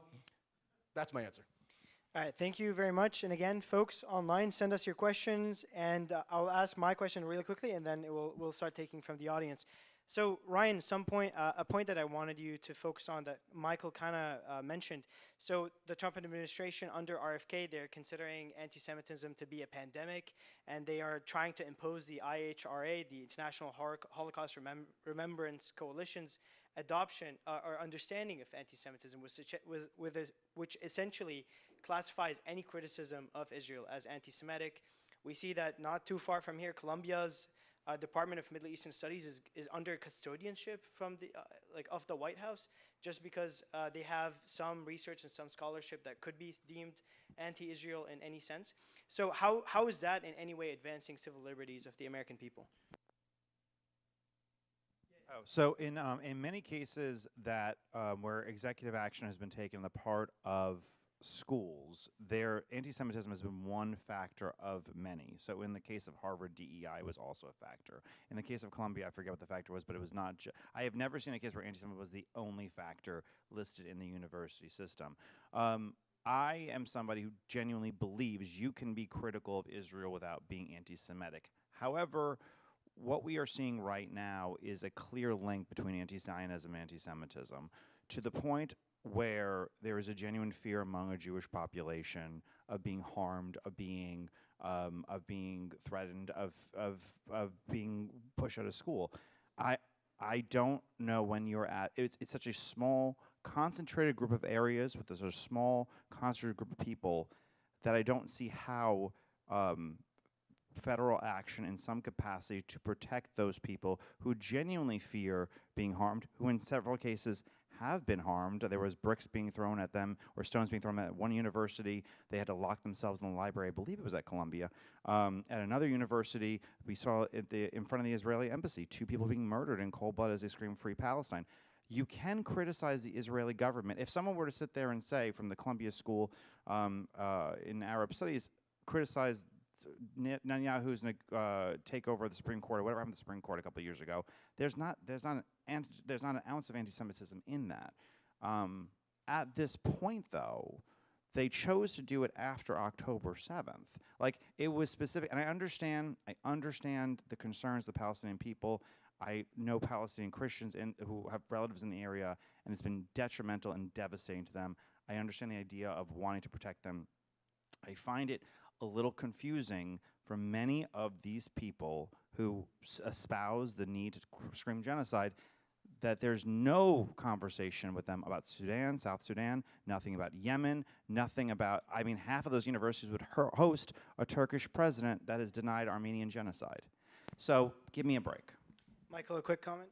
that's my answer. All right, thank you very much. And again, folks online, send us your questions, and I'll ask my question really quickly, and then we'll start taking from the audience. So Ryan, a point that I wanted you to focus on that Michael kind of mentioned. So the Trump administration under RFK, they're considering anti-Semitism to be a pandemic, and they are trying to impose the IHRA, the International Holocaust Remembrance Coalition's adoption or understanding of anti-Semitism, which essentially classifies any criticism of Israel as anti-Semitic. We see that not too far from here, Colombia's Department of Middle Eastern Studies is under custodianship from of the White House, just because they have some research and some scholarship that could be deemed anti-Israel in any sense. So how is that in any way advancing civil liberties of the American people? So in many cases that where executive action has been taken on the part of schools, their anti-Semitism has been one factor of many. So in the case of Harvard, DEI was also a factor. In the case of Columbia, I forget what the factor was, but it was not. I have never seen a case where anti-Semitism was the only factor listed in the university system. I am somebody who genuinely believes you can be critical of Israel without being anti-Semitic. However, what we are seeing right now is a clear link between anti-Zionism and anti-Semitism, to the point where there is a genuine fear among a Jewish population of being harmed, of being threatened, of being pushed out of school. I don't know when you're at. It's such a small, concentrated group of areas with a small, concentrated group of people that I don't see how federal action in some capacity to protect those people who genuinely fear being harmed, who in several cases have been harmed. There was bricks being thrown at them or stones being thrown at one university. They had to lock themselves in the library. I believe it was at Columbia. At another university, we saw in front of the Israeli embassy 2 people being murdered in cold blood as they screamed "Free Palestine." You can criticize the Israeli government. If someone were to sit there and say, from the Columbia School in Arab Studies, criticize Netanyahu's takeover of the Supreme Court, or whatever happened to the Supreme Court a couple of years ago, there's not an ounce of anti-Semitism in that. At this point, though, they chose to do it after October 7th. Like, it was specific, and I understand the concerns of the Palestinian people. I know Palestinian Christians who have relatives in the area, and it's been detrimental and devastating to them. I understand the idea of wanting to protect them. I find it a little confusing for many of these people who espouse the need to scream genocide that there's no conversation with them about Sudan, South Sudan, nothing about Yemen, nothing about, I mean, half of those universities would host a Turkish president that has denied Armenian genocide. So give me a break. Michael, a quick comment?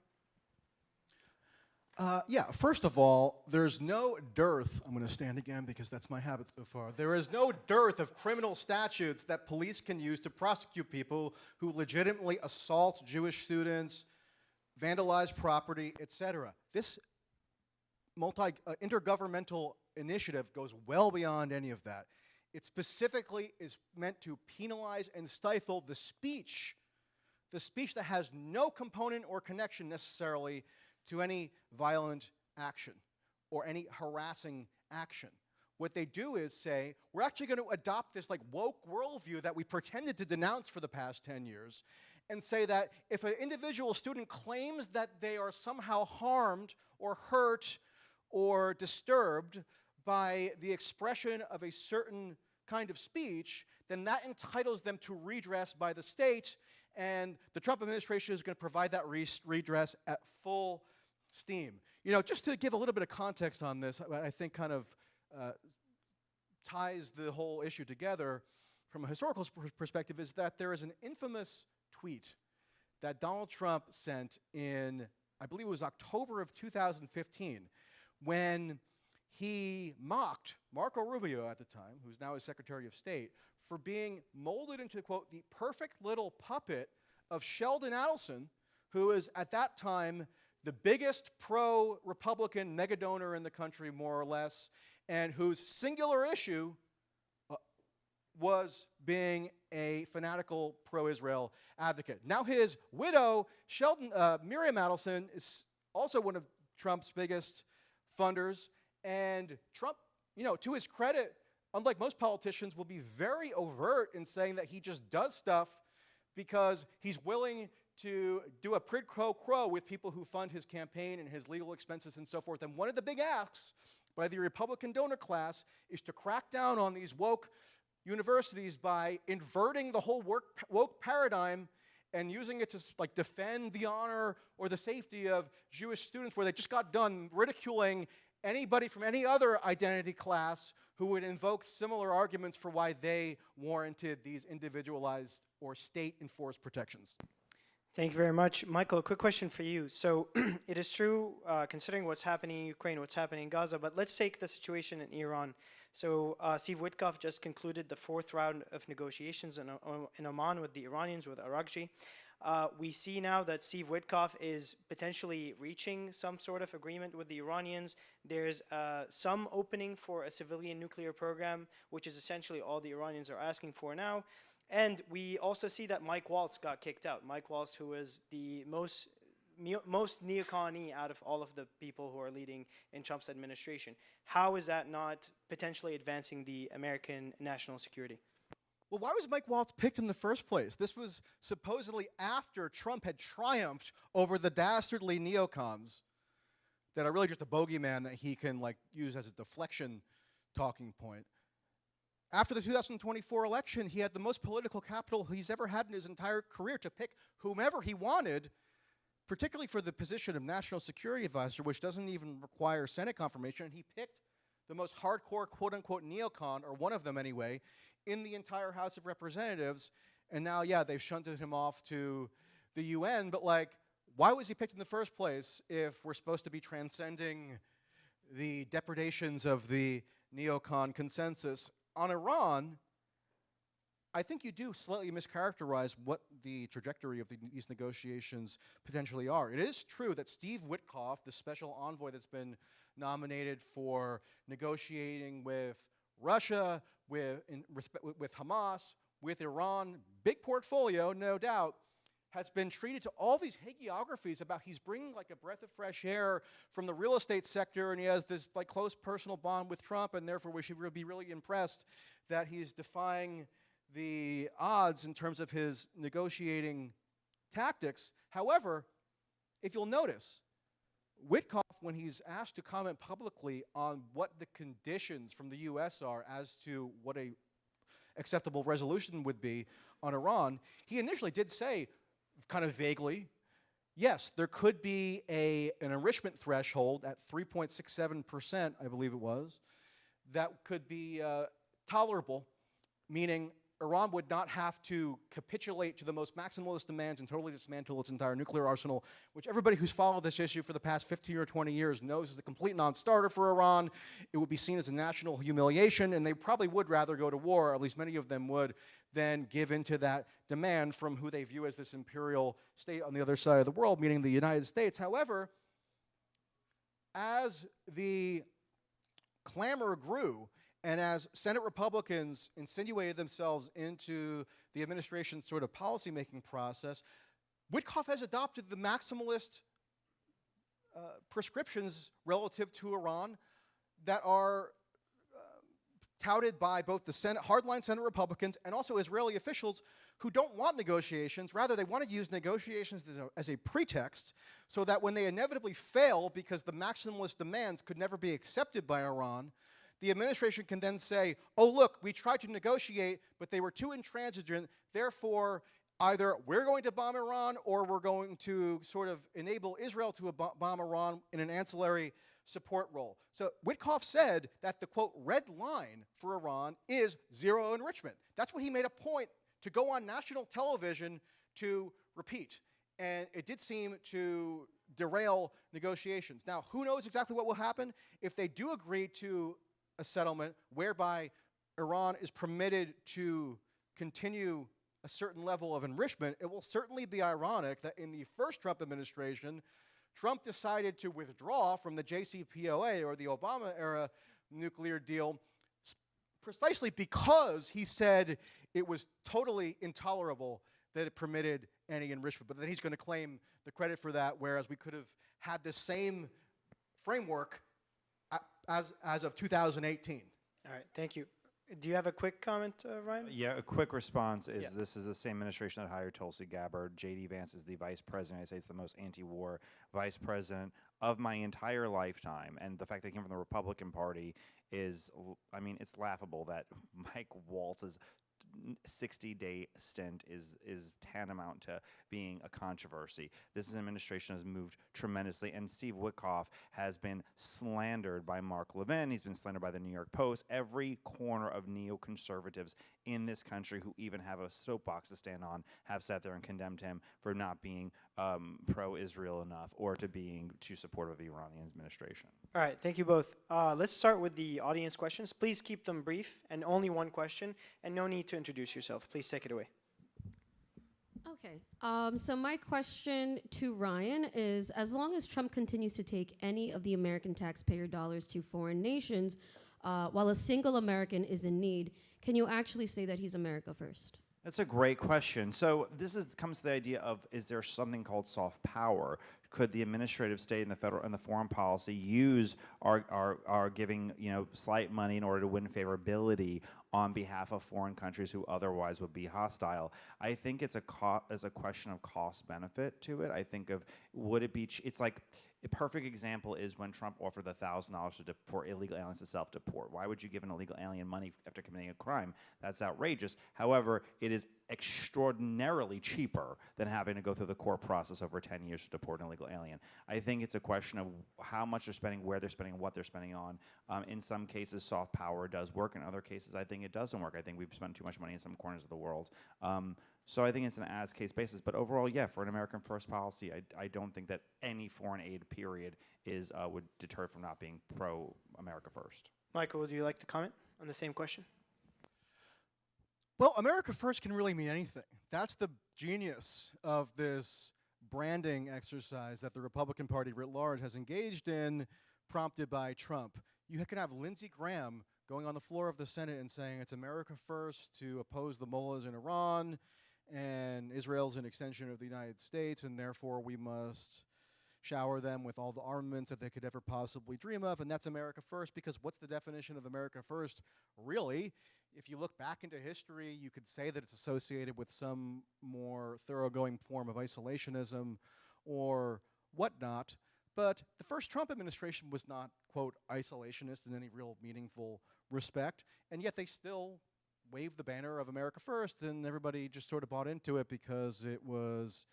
Yeah, first of all, there's no dearth, I'm going to stand again because that's my habit so far. There is no dearth of criminal statutes that police can use to prosecute people who legitimately assault Jewish students, vandalize property, etc. This intergovernmental initiative goes well beyond any of that. It specifically is meant to penalize and stifle the speech that has no component or connection necessarily to any violent action or any harassing action. What they do is say, we're actually going to adopt this like woke worldview that we pretended to denounce for the past 10 years and say that if an individual student claims that they are somehow harmed or hurt or disturbed by the expression of a certain kind of speech, then that entitles them to redress by the state, and the Trump administration is going to provide that redress at full steam. You know, just to give a little bit of context on this, I think kind of ties the whole issue together from a historical perspective, is that there is an infamous tweet that Donald Trump sent in, I believe it was October of 2015, when he mocked Marco Rubio at the time, who's now his Secretary of State, for being molded into, quote, the perfect little puppet of Sheldon Adelson, who is at that time the biggest pro-Republican megadonor in the country, more or less, and whose singular issue was being a fanatical pro-Israel advocate. Now his widow, Miriam Adelson, is also one of Trump's biggest funders, and Trump, you know, to his credit, unlike most politicians, will be very overt in saying that he just does stuff because he's willing to do a quid pro quo with people who fund his campaign and his legal expenses and so forth. And one of the big asks by the Republican donor class is to crack down on these woke universities by inverting the whole woke paradigm and using it to like defend the honor or the safety of Jewish students, where they just got done ridiculing anybody from any other identity class who would invoke similar arguments for why they warranted these individualized or state-enforced protections. Thank you very much. Michael, a quick question for you. So it is true, considering what's happening in Ukraine, what's happening in Gaza, but let's take the situation in Iran. So Steve Witkoff just concluded the fourth round of negotiations in Oman with the Iranians, with Arakji. We see now that Steve Witkoff is potentially reaching some sort of agreement with the Iranians. There's some opening for a civilian nuclear program, which is essentially all the Iranians are asking for now. And we also see that Mike Waltz got kicked out. Mike Waltz, who is the most neocon-y out of all of the people who are leading in Trump's administration. How is that not potentially advancing the American national security? Well, why was Mike Waltz picked in the first place? This was supposedly after Trump had triumphed over the dastardly neocons that are really just a bogeyman that he can use as a deflection talking point. After the 2024 election, he had the most political capital he's ever had in his entire career to pick whomever he wanted, particularly for the position of National Security Advisor, which doesn't even require Senate confirmation. He picked the most hardcore, quote-unquote, neocon, or one of them anyway, in the entire House of Representatives. And now, yeah, they've shunted him off to the UN. But, why was he picked in the first place if we're supposed to be transcending the depredations of the neocon consensus? On Iran, I think you do slightly mischaracterize what the trajectory of these negotiations potentially are. It is true that Steve Witkoff, the special envoy that's been nominated for negotiating with Russia, with Hamas, with Iran, big portfolio, no doubt, has been treated to all these hagiographies about he's bringing a breath of fresh air from the real estate sector, and he has this close personal bond with Trump, and therefore we should be really impressed that he's defying the odds in terms of his negotiating tactics. However, if you'll notice, Witkoff, when he's asked to comment publicly on what the conditions from the U.S. are as to what a acceptable resolution would be on Iran, he initially did say, kind of vaguely, yes, there could be an enrichment threshold at 3.67%, I believe it was, that could be tolerable, meaning Iran would not have to capitulate to the most maximalist demands and totally dismantle its entire nuclear arsenal, which everybody who's followed this issue for the past 15 or 20 years knows is a complete non-starter for Iran. It would be seen as a national humiliation, and they probably would rather go to war, or at least many of them would, than give in to that demand from who they view as this imperial state on the other side of the world, meaning the United States. However, as the clamor grew, and as Senate Republicans insinuated themselves into the administration's sort of policymaking process, Witkoff has adopted the maximalist prescriptions relative to Iran that are touted by both the hardline Senate Republicans and also Israeli officials who don't want negotiations. Rather, they want to use negotiations as a pretext so that when they inevitably fail because the maximalist demands could never be accepted by Iran, the administration can then say, oh, look, we tried to negotiate, but they were too intransigent, therefore either we're going to bomb Iran or we're going to sort of enable Israel to bomb Iran in an ancillary support role. So Witkoff said that the, quote, red line for Iran is zero enrichment. That's what he made a point to go on national television to repeat. And it did seem to derail negotiations. Now, who knows exactly what will happen if they do agree to a settlement whereby Iran is permitted to continue a certain level of enrichment. It will certainly be ironic that in the first Trump administration, Trump decided to withdraw from the JCPOA, or the Obama-era nuclear deal, precisely because he said it was totally intolerable that it permitted any enrichment, but then he's going to claim the credit for that, whereas we could have had the same framework as of 2018. All right, thank you. Do you have a quick comment, Ryan? Yeah, a quick response is this is the same administration that hired Tulsi Gabbard. J.D. Vance is the vice president. I say it's the most anti-war vice president of my entire lifetime. And the fact that he came from the Republican Party is, I mean, it's laughable that Mike Waltz is 60-day stint is tantamount to being a controversy. This administration has moved tremendously, and Steve Witkoff has been slandered by Mark Levin. He's been slandered by the New York Post. Every corner of neoconservatives in this country who even have a soapbox to stand on have sat there and condemned him for not being pro-Israel enough or to being too supportive of the Iranian administration. All right, thank you both. Let's start with the audience questions. Please keep them brief and only one question, and no need to introduce yourself. Please take it away. Okay, so my question to Ryan is, as long as Trump continues to take any of the American taxpayer dollars to foreign nations, while a single American is in need, can you actually say that he's America first? That's a great question. So this comes to the idea of, is there something called soft power? Could the administrative state and the federal and the foreign policy use our giving slight money in order to win favorability on behalf of foreign countries who otherwise would be hostile? I think it's a question of cost benefit to it. I think of, would it be? It's like, a perfect example is when Trump offered the $1,000 for illegal aliens to self-deport. Why would you give an illegal alien money after committing a crime? That's outrageous. However, it is extraordinarily cheaper than having to go through the court process over 10 years to deport an illegal alien. I think it's a question of how much they're spending, where they're spending, what they're spending on. In some cases, soft power does work. In other cases, I think it doesn't work. I think we've spent too much money in some corners of the world. So I think it's an as-case basis. But overall, yeah, for an American first policy, I don't think that any foreign aid period would deter from not being pro-America first. Michael, would you like to comment on the same question? Well, America first can really mean anything. That's the genius of this branding exercise that the Republican Party writ large has engaged in, prompted by Trump. You can have Lindsey Graham going on the floor of the Senate and saying it's America first to oppose the mullahs in Iran, and Israel's an extension of the United States, and therefore we must shower them with all the armaments that they could ever possibly dream of, and that's America first, because what's the definition of America first? Really, if you look back into history, you could say that it's associated with some more thoroughgoing form of isolationism or whatnot, but the first Trump administration was not, quote, isolationist in any real meaningful respect, and yet they still waved the banner of America first, and everybody just sort of bought into it because it was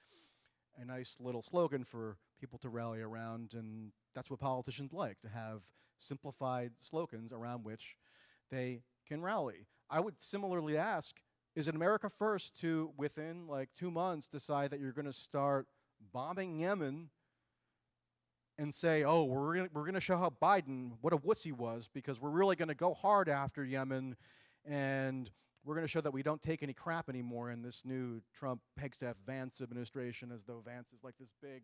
a nice little slogan for people to rally around, and that's what politicians like, to have simplified slogans around which they can rally. I would similarly ask, is it America first to, within like 2 months, decide that you're going to start bombing Yemen and say, oh, we're going to show how Biden, what a wuss he was, because we're really going to go hard after Yemen, and we're going to show that we don't take any crap anymore in this new Trump, Pegstaff, Vance administration, as though Vance is like this big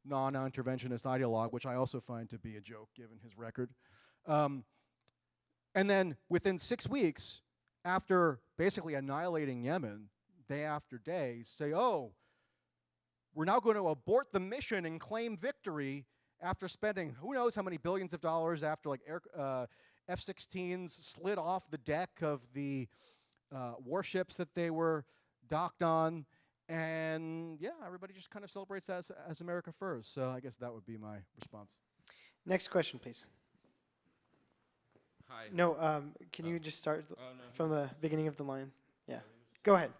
non-interventionist ideologue, which I also find to be a joke given his record. And then within 6 weeks, after basically annihilating Yemen day after day, say, oh, we're now going to abort the mission and claim victory after spending who knows how many billions of dollars, after like F-16s slid off the deck of the warships that they were docked on. And yeah, everybody just kind of celebrates as America first. So I guess that would be my response. Next question, please. Hi. No, can you just start from the beginning of the line? Yeah. Go ahead.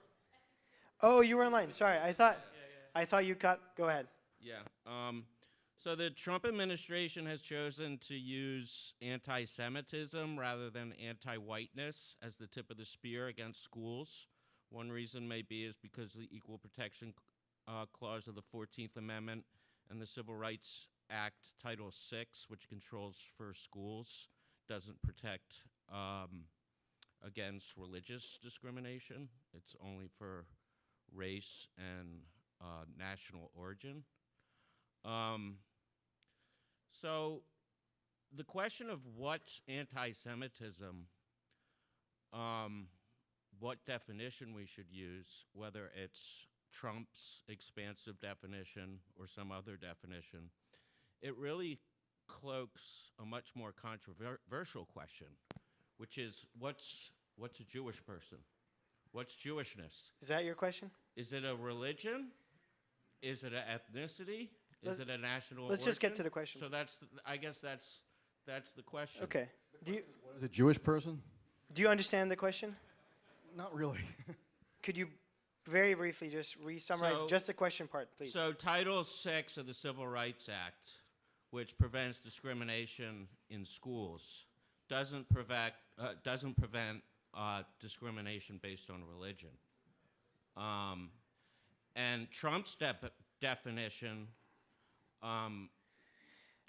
Oh, you were in line. Sorry, I thought you got. Go ahead. Yeah. So the Trump administration has chosen to use anti-Semitism rather than anti-whiteness as the tip of the spear against schools. One reason may be is because the Equal Protection Clause of the 14th Amendment and the Civil Rights Act Title VI, which controls for schools, doesn't protect against religious discrimination. It's only for race and national origin. So the question of what's anti-Semitism, what definition we should use, whether it's Trump's expansive definition or some other definition, it really cloaks a much more controversial question, which is what's a Jewish person? What's Jewishness? Is that your question? Is it a religion? Is it an ethnicity? Is it a national origin? Let's just get to the question. So I guess that's the question. Okay. What is a Jewish person? Do you understand the question? Not really. Could you very briefly just re-summarize So- just the question part, please? So Title VI of the Civil Rights Act, which prevents discrimination in schools, doesn't prevent discrimination based on religion. And Trump's definition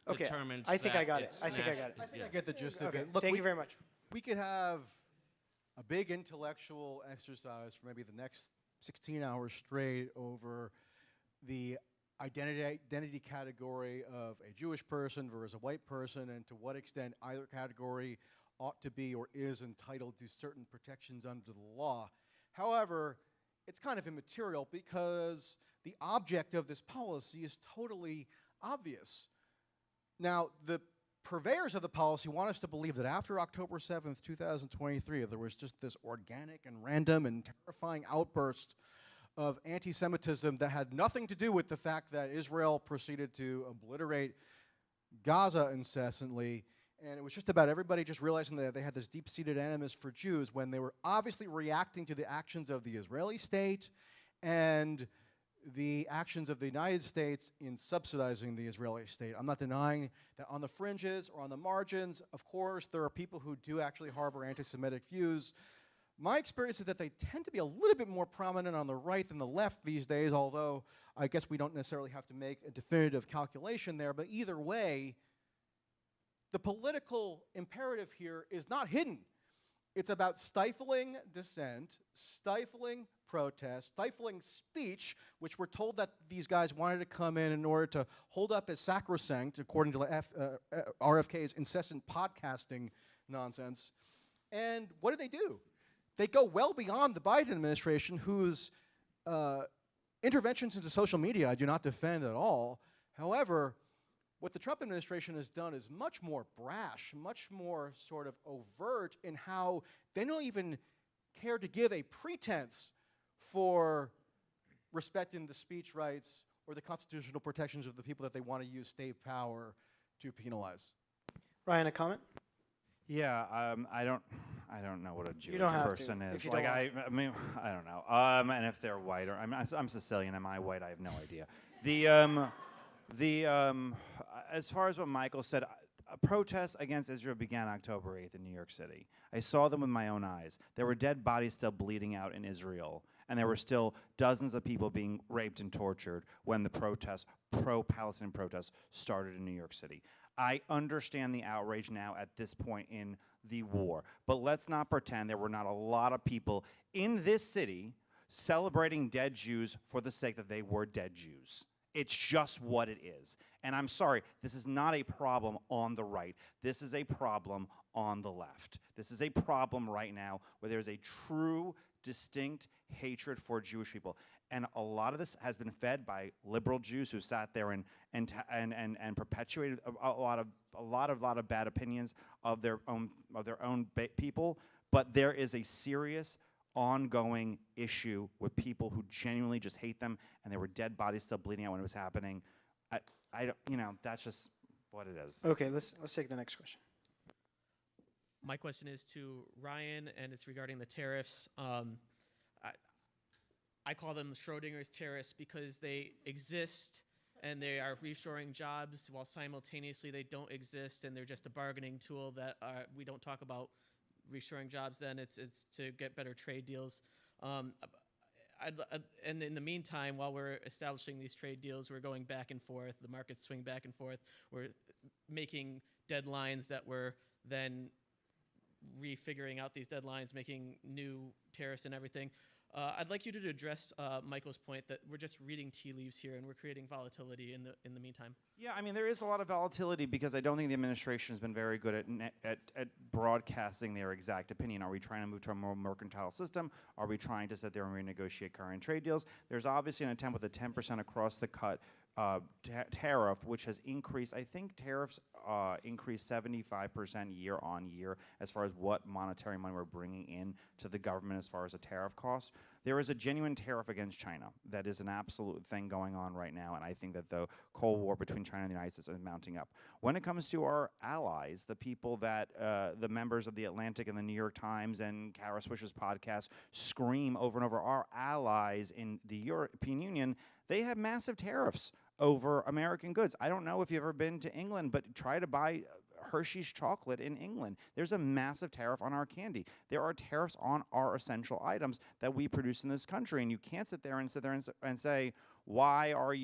Okay, determines I think that I got it. it's I think I got it. I think yeah. I get the gist of Okay, it. Look, thank you very much. we could have a big intellectual exercise for maybe the next 16 hours straight over the identity category of a Jewish person versus a white person, and to what extent either category ought to be or is entitled to certain protections under the law. However, it's kind of immaterial because the object of this policy is totally obvious. Now, the purveyors of the policy want us to believe that after October 7th, 2023, there was just this organic and random and terrifying outburst of anti-Semitism that had nothing to do with the fact that Israel proceeded to obliterate Gaza incessantly, and it was just about everybody just realizing that they had this deep-seated animus for Jews when they were obviously reacting to the actions of the Israeli state and the actions of the United States in subsidizing the Israeli state. I'm not denying that on the fringes or on the margins, of course, there are people who do actually harbor anti-Semitic views. My experience is that they tend to be a little bit more prominent on the right than the left these days, although I guess we don't necessarily have to make a definitive calculation there. But either way, the political imperative here is not hidden. It's about stifling dissent, stifling protest, stifling speech, which we're told that these guys wanted to come in order to hold up as sacrosanct, according to RFK's incessant podcasting nonsense. And what do? They go well beyond the Biden administration, whose interventions into social media I do not defend at all. However, what the Trump administration has done is much more brash, much more sort of overt in how they don't even care to give a pretense for respecting the speech rights or the constitutional protections of the people that they want to use state power to penalize. Ryan, a comment? Yeah, I don't know what a Jewish don't have to, person if is. you don't Like want I mean, I don't know. And if they're white, or I'm Sicilian. Am I white? I have no idea. As far as what Michael said, protests against Israel began October 8th in New York City. I saw them with my own eyes. There were dead bodies still bleeding out in Israel, and there were still dozens of people being raped and tortured when the protests, pro-Palestinian protests, started in New York City. I understand the outrage now at this point in the war, but let's not pretend there were not a lot of people in this city celebrating dead Jews for the sake that they were dead Jews. It's just what it is. And I'm sorry, this is not a problem on the right. This is a problem on the left. This is a problem right now where there's a true, distinct hatred for Jewish people. And a lot of this has been fed by liberal Jews who sat there and perpetuated a lot of bad opinions of their own people. But there is a serious ongoing issue with people who genuinely just hate them, and there were dead bodies still bleeding out when it was happening. I don't, that's just what it is. Okay, let's take the next question. My question is to Ryan, and it's regarding the tariffs. I call them Schrodinger's tariffs because they exist and they are reshoring jobs while simultaneously they don't exist, and they're just a bargaining tool that we don't talk about reshoring jobs. Then it's to get better trade deals. And in the meantime, while we're establishing these trade deals, we're going back and forth. The markets swing back and forth. We're making deadlines that we're then refiguring out these deadlines, making new tariffs and everything. I'd like you to address Michael's point that we're just reading tea leaves here and we're creating volatility in the meantime. Yeah, I mean, there is a lot of volatility because I don't think the administration has been very good at broadcasting their exact opinion. Are we trying to move to a more mercantile system? Are we trying to sit there and renegotiate current trade deals? There's obviously an attempt with a 10% across the cut tariff, which has increased. I think tariffs increased 75% year on year as far as what monetary money we're bringing in to the government as far as a tariff cost. There is a genuine tariff against China. That is an absolute thing going on right now, and I think that the Cold War between China and the United States is mounting up. When it comes to our allies, the people that the members of the Atlantic and the New York Times and Kara Swisher's podcast scream over and over, our allies in the European Union, they have massive tariffs over American goods. I don't know if you've ever been to England, but try to buy Hershey's chocolate in England. There's a massive tariff on our candy. There are tariffs on our essential items that we produce in this country, and you can't sit there and say, why would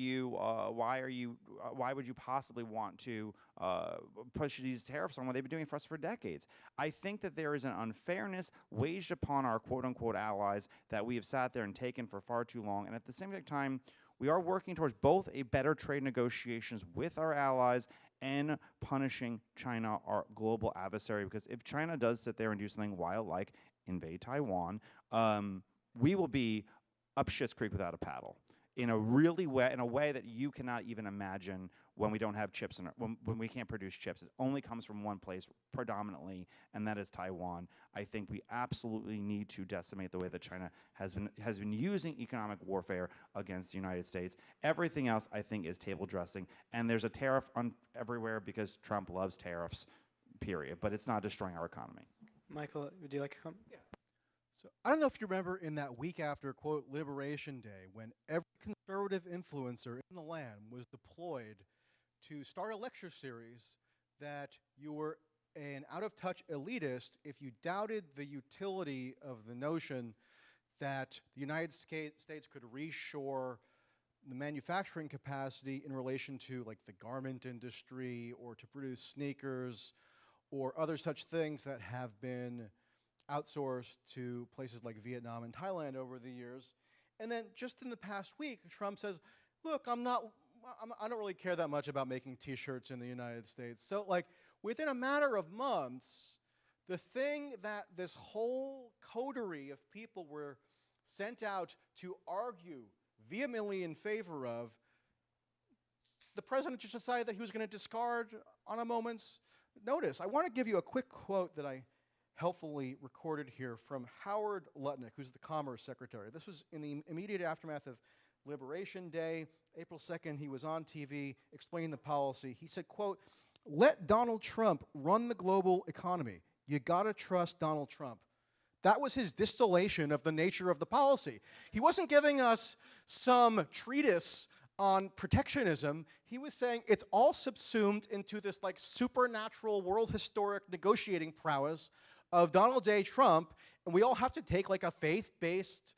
you possibly want to push these tariffs on what they've been doing for us for decades? I think that there is an unfairness waged upon our quote-unquote allies that we have sat there and taken for far too long, and at the same time, we are working towards both a better trade negotiations with our allies and punishing China, our global adversary, because if China does sit there and do something wild like invade Taiwan, we will be up Schitt's Creek without a paddle in a way that you cannot even imagine when we don't have chips when we can't produce chips. It only comes from one place predominantly, and that is Taiwan. I think we absolutely need to decimate the way that China has been using economic warfare against the United States. Everything else, I think, is table dressing, and there's a tariff on everywhere because Trump loves tariffs, period, but it's not destroying our economy. Michael, would you like to come? Yeah. So I don't know if you remember in that week after, quote, Liberation Day, when every conservative influencer in the land was deployed to start a lecture series that you were an out-of-touch elitist if you doubted the utility of the notion that the United States could reshore the manufacturing capacity in relation to like the garment industry or to produce sneakers or other such things that have been outsourced to places like Vietnam and Thailand over the years. And then just in the past week, Trump says, look, I don't really care that much about making t-shirts in the United States. So like within a matter of months, the thing that this whole coterie of people were sent out to argue vehemently in favor of, the president just decided that he was going to discard on a moment's notice. I want to give you a quick quote that I helpfully recorded here from Howard Lutnick, who's the Commerce Secretary. This was in the immediate aftermath of Liberation Day. April 2nd, he was on TV explaining the policy. He said, quote, let Donald Trump run the global economy. You gotta trust Donald Trump. That was his distillation of the nature of the policy. He wasn't giving us some treatise on protectionism. He was saying it's all subsumed into this like supernatural world historic negotiating prowess of Donald J. Trump, and we all have to take like a faith-based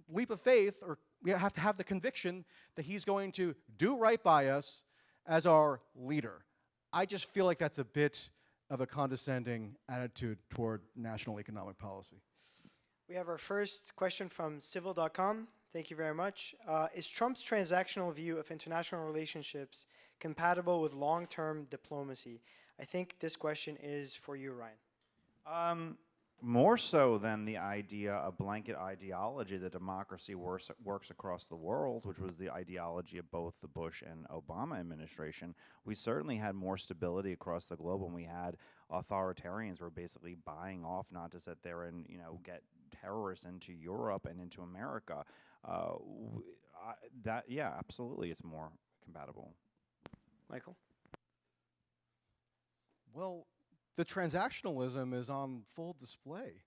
leap of faith, or we have to have the conviction that he's going to do right by us as our leader. I just feel like that's a bit of a condescending attitude toward national economic policy. We have our first question from civil.com. Thank you very much. Is Trump's transactional view of international relationships compatible with long-term diplomacy? I think this question is for you, Ryan. More so than the idea, a blanket ideology that democracy works across the world, which was the ideology of both the Bush and Obama administration. We certainly had more stability across the globe when we had authoritarians were basically buying off not to sit there and get terrorists into Europe and into America. Yeah, absolutely, it's more compatible. Michael? Well, the transactionalism is on full display.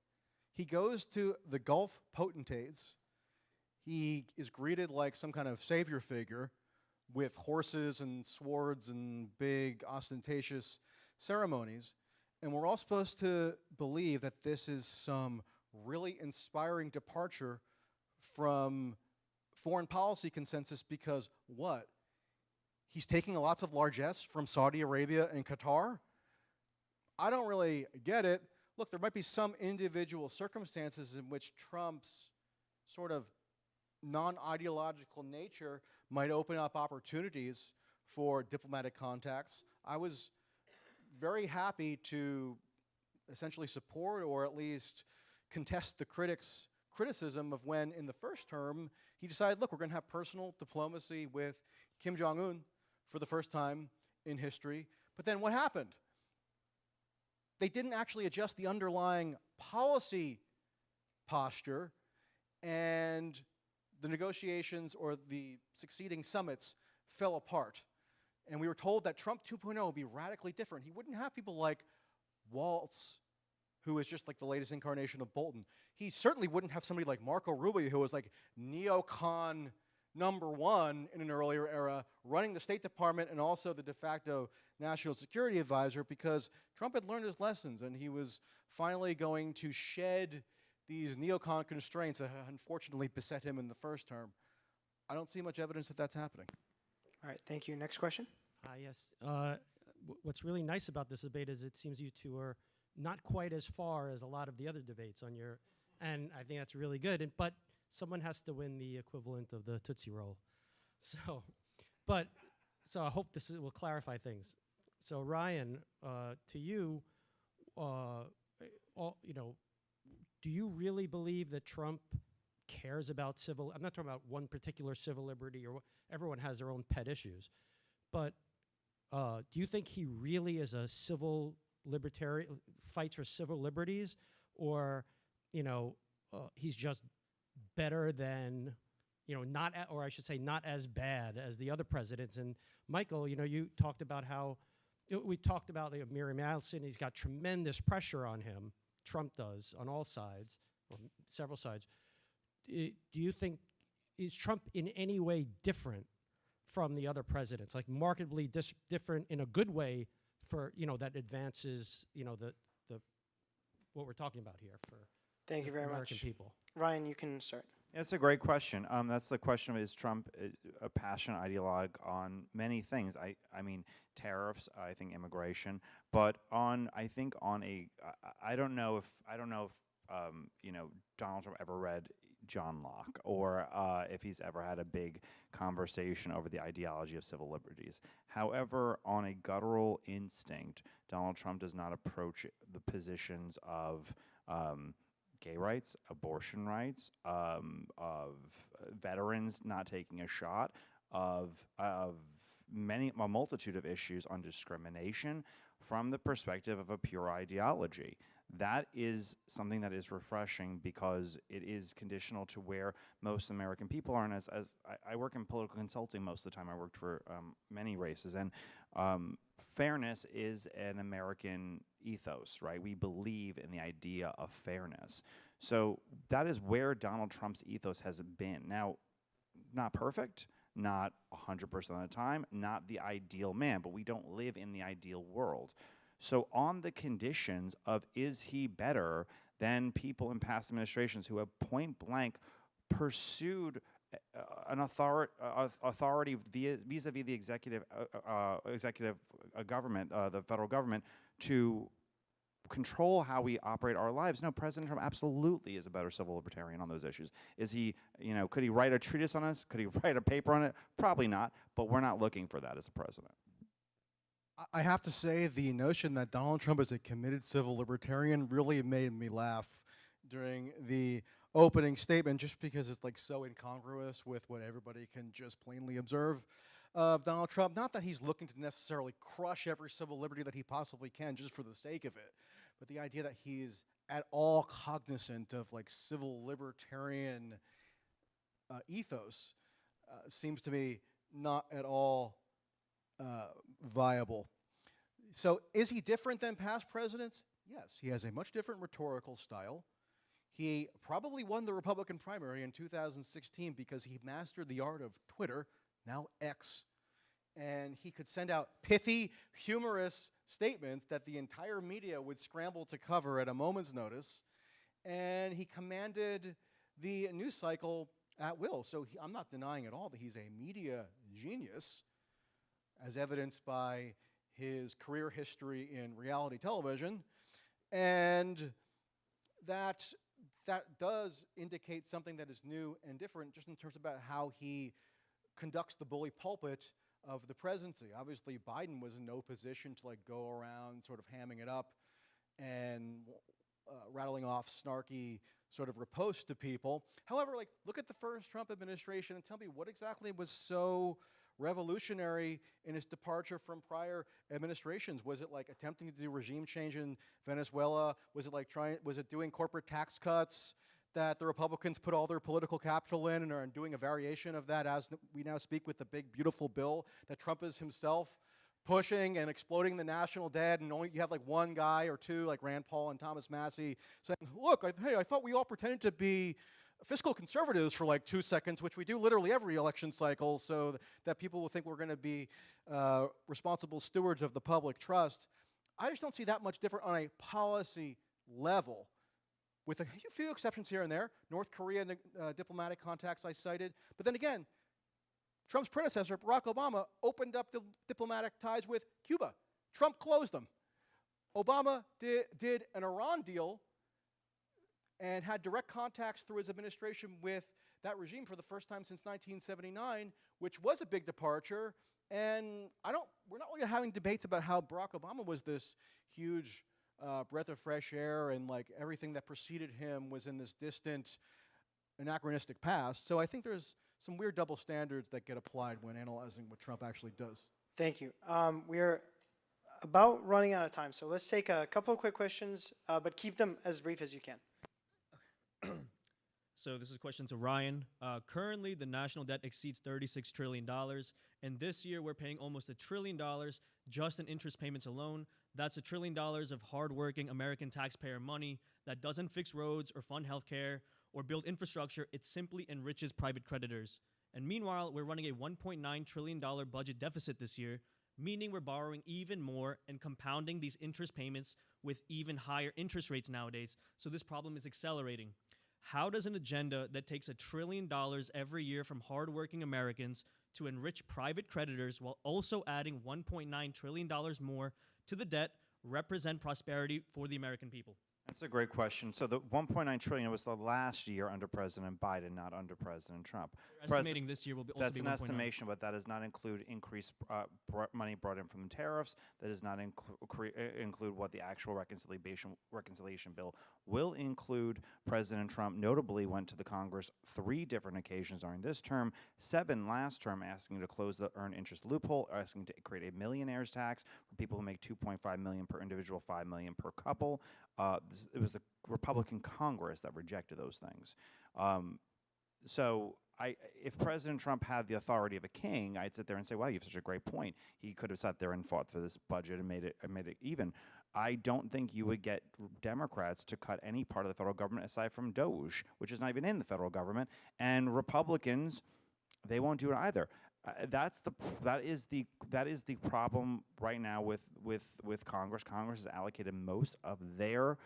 He goes to the Gulf potentates. He is greeted like some kind of savior figure with horses and swords and big ostentatious ceremonies. And we're all supposed to believe that this is some really inspiring departure from foreign policy consensus because what? He's taking lots of largesse from Saudi Arabia and Qatar? I don't really get it. Look, there might be some individual circumstances in which Trump's sort of non-ideological nature might open up opportunities for diplomatic contacts. I was very happy to essentially support or at least contest the critics' criticism of when in the first term he decided, look, we're going to have personal diplomacy with Kim Jong-un for the first time in history. But then what happened? They didn't actually adjust the underlying policy posture. and the negotiations or the succeeding summits fell apart. And we were told that Trump 2.0 would be radically different. He wouldn't have people like Waltz, who is just like the latest incarnation of Bolton. He certainly wouldn't have somebody like Marco Rubio, who was like neocon #1 in an earlier era, running the State Department and also the de facto national security advisor, because Trump had learned his lessons and he was finally going to shed these neocon constraints that unfortunately beset him in the first term. I don't see much evidence that that's happening. All right, thank you. Next question. Yes. What's really nice about this debate is it seems you two are not quite as far as a lot of the other debates on your, and I think that's really good. But someone has to win the equivalent of the Tootsie Roll. So I hope this will clarify things. So Ryan, to you, do you really believe that Trump cares about civil? I'm not talking about one particular civil liberty, or everyone has their own pet issues, but do you think he really is a civil libertarian, fights for civil liberties, or he's just better than, not, or I should say, not as bad as the other presidents? And Michael, you talked about how we talked about Miriam Allison. He's got tremendous pressure on him. Trump does on all sides, or several sides. Do you think, is Trump in any way different from the other presidents, like markedly different in a good way for, that advances, the what we're talking about here for Thank you very American much. people? Ryan, you can start. That's a great question. That's the question of, is Trump a passionate ideologue on many things? I mean, tariffs, I think immigration, but I don't know if Donald Trump ever read John Locke, or if he's ever had a big conversation over the ideology of civil liberties. However, on a guttural instinct, Donald Trump does not approach the positions of gay rights, abortion rights, of veterans not taking a shot, of a multitude of issues on discrimination from the perspective of a pure ideology. That is something that is refreshing, because it is conditional to where most American people are. And as I work in political consulting most of the time, I worked for many races, and fairness is an American ethos, right? We believe in the idea of fairness. So that is where Donald Trump's ethos has been. Now, not perfect, not 100% of the time, not the ideal man, but we don't live in the ideal world. So on the conditions of, is he better than people in past administrations who have point blank pursued an authority vis-a-vis the executive government, the federal government, to control how we operate our lives? No, President Trump absolutely is a better civil libertarian on those issues. Is he, could he write a treatise on us? Could he write a paper on it? Probably not, but we're not looking for that as a president. I have to say, the notion that Donald Trump is a committed civil libertarian really made me laugh during the opening statement, just because it's like so incongruous with what everybody can just plainly observe of Donald Trump. Not that he's looking to necessarily crush every civil liberty that he possibly can just for the sake of it, but the idea that he is at all cognizant of like civil libertarian ethos seems to me not at all viable. So is he different than past presidents? Yes, he has a much different rhetorical style. He probably won the Republican primary in 2016 because he mastered the art of Twitter, now X, and he could send out pithy, humorous statements that the entire media would scramble to cover at a moment's notice, and he commanded the news cycle at will. So I'm not denying at all that he's a media genius, as evidenced by his career history in reality television, and that does indicate something that is new and different, just in terms about how he conducts the bully pulpit of the presidency. Obviously, Biden was in no position to like go around sort of hamming it up and rattling off snarky sort of riposte to people. However, like, look at the first Trump administration and tell me what exactly was so revolutionary in its departure from prior administrations. Was it like attempting to do regime change in Venezuela? Was it like was it doing corporate tax cuts? that the Republicans put all their political capital in and are doing a variation of that as we now speak with the big, beautiful bill that Trump is himself pushing and exploding the national debt, and only you have like one guy or two, like Rand Paul and Thomas Massie, saying, look, hey, I thought we all pretended to be fiscal conservatives for like 2 seconds, which we do literally every election cycle, so that people will think we're going to be responsible stewards of the public trust. I just don't see that much different on a policy level, with a few exceptions here and there. North Korea diplomatic contacts I cited. But then again, Trump's predecessor, Barack Obama, opened up the diplomatic ties with Cuba. Trump closed them. Obama did an Iran deal and had direct contacts through his administration with that regime for the first time since 1979, which was a big departure. And we're not really having debates about how Barack Obama was this huge breath of fresh air and like everything that preceded him was in this distant, anachronistic past. So I think there's some weird double standards that get applied when analyzing what Trump actually does. Thank you. We're about running out of time, so let's take a couple of quick questions, but keep them as brief as you can. So this is a question to Ryan. Currently, the national debt exceeds $36 trillion, and this year we're paying almost $1 trillion just in interest payments alone. That's $1 trillion of hardworking American taxpayer money that doesn't fix roads or fund healthcare or build infrastructure. It simply enriches private creditors. And meanwhile, we're running a $1.9 trillion budget deficit this year, meaning we're borrowing even more and compounding these interest payments with even higher interest rates nowadays. So this problem is accelerating. How does an agenda that takes $1 trillion every year from hardworking Americans to enrich private creditors while also adding $1.9 trillion more to the debt represent prosperity for the American people? That's a great question. So the 1.9 trillion was the last year under President Biden, not under President Trump. We're estimating this year will be also That's be an 1.9. estimation, but that does not include increased money brought in from the tariffs. That does not include what the actual reconciliation bill will include. President Trump notably went to the Congress 3 different occasions during this term, 7 last term, asking to close the earned interest loophole, asking to create a millionaire's tax for people who make $2.5 million per individual, $5 million per couple. It was the Republican Congress that rejected those things. So if President Trump had the authority of a king, I'd sit there and say, wow, you have such a great point. He could have sat there and fought for this budget and made it even. I don't think you would get Democrats to cut any part of the federal government aside from DOGE, which is not even in the federal government. And Republicans, they won't do it either. That is the problem right now with Congress. Congress has allocated most of their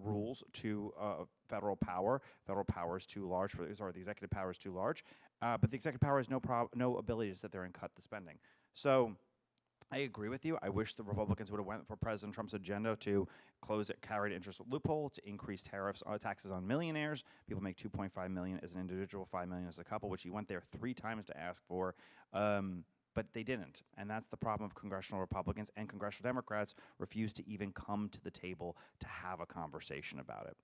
rules to federal power. Federal power is too large the executive power is too large, but the executive power has no ability to sit there and cut the spending. So I agree with you. I wish the Republicans would have went for President Trump's agenda to close it, carried interest loophole, to increase taxes on millionaires. People make $2.5 million as an individual, $5 million as a couple, which he went there 3 times to ask for. But they didn't. And that's the problem of congressional Republicans, and congressional Democrats refuse to even come to the table to have a conversation about it.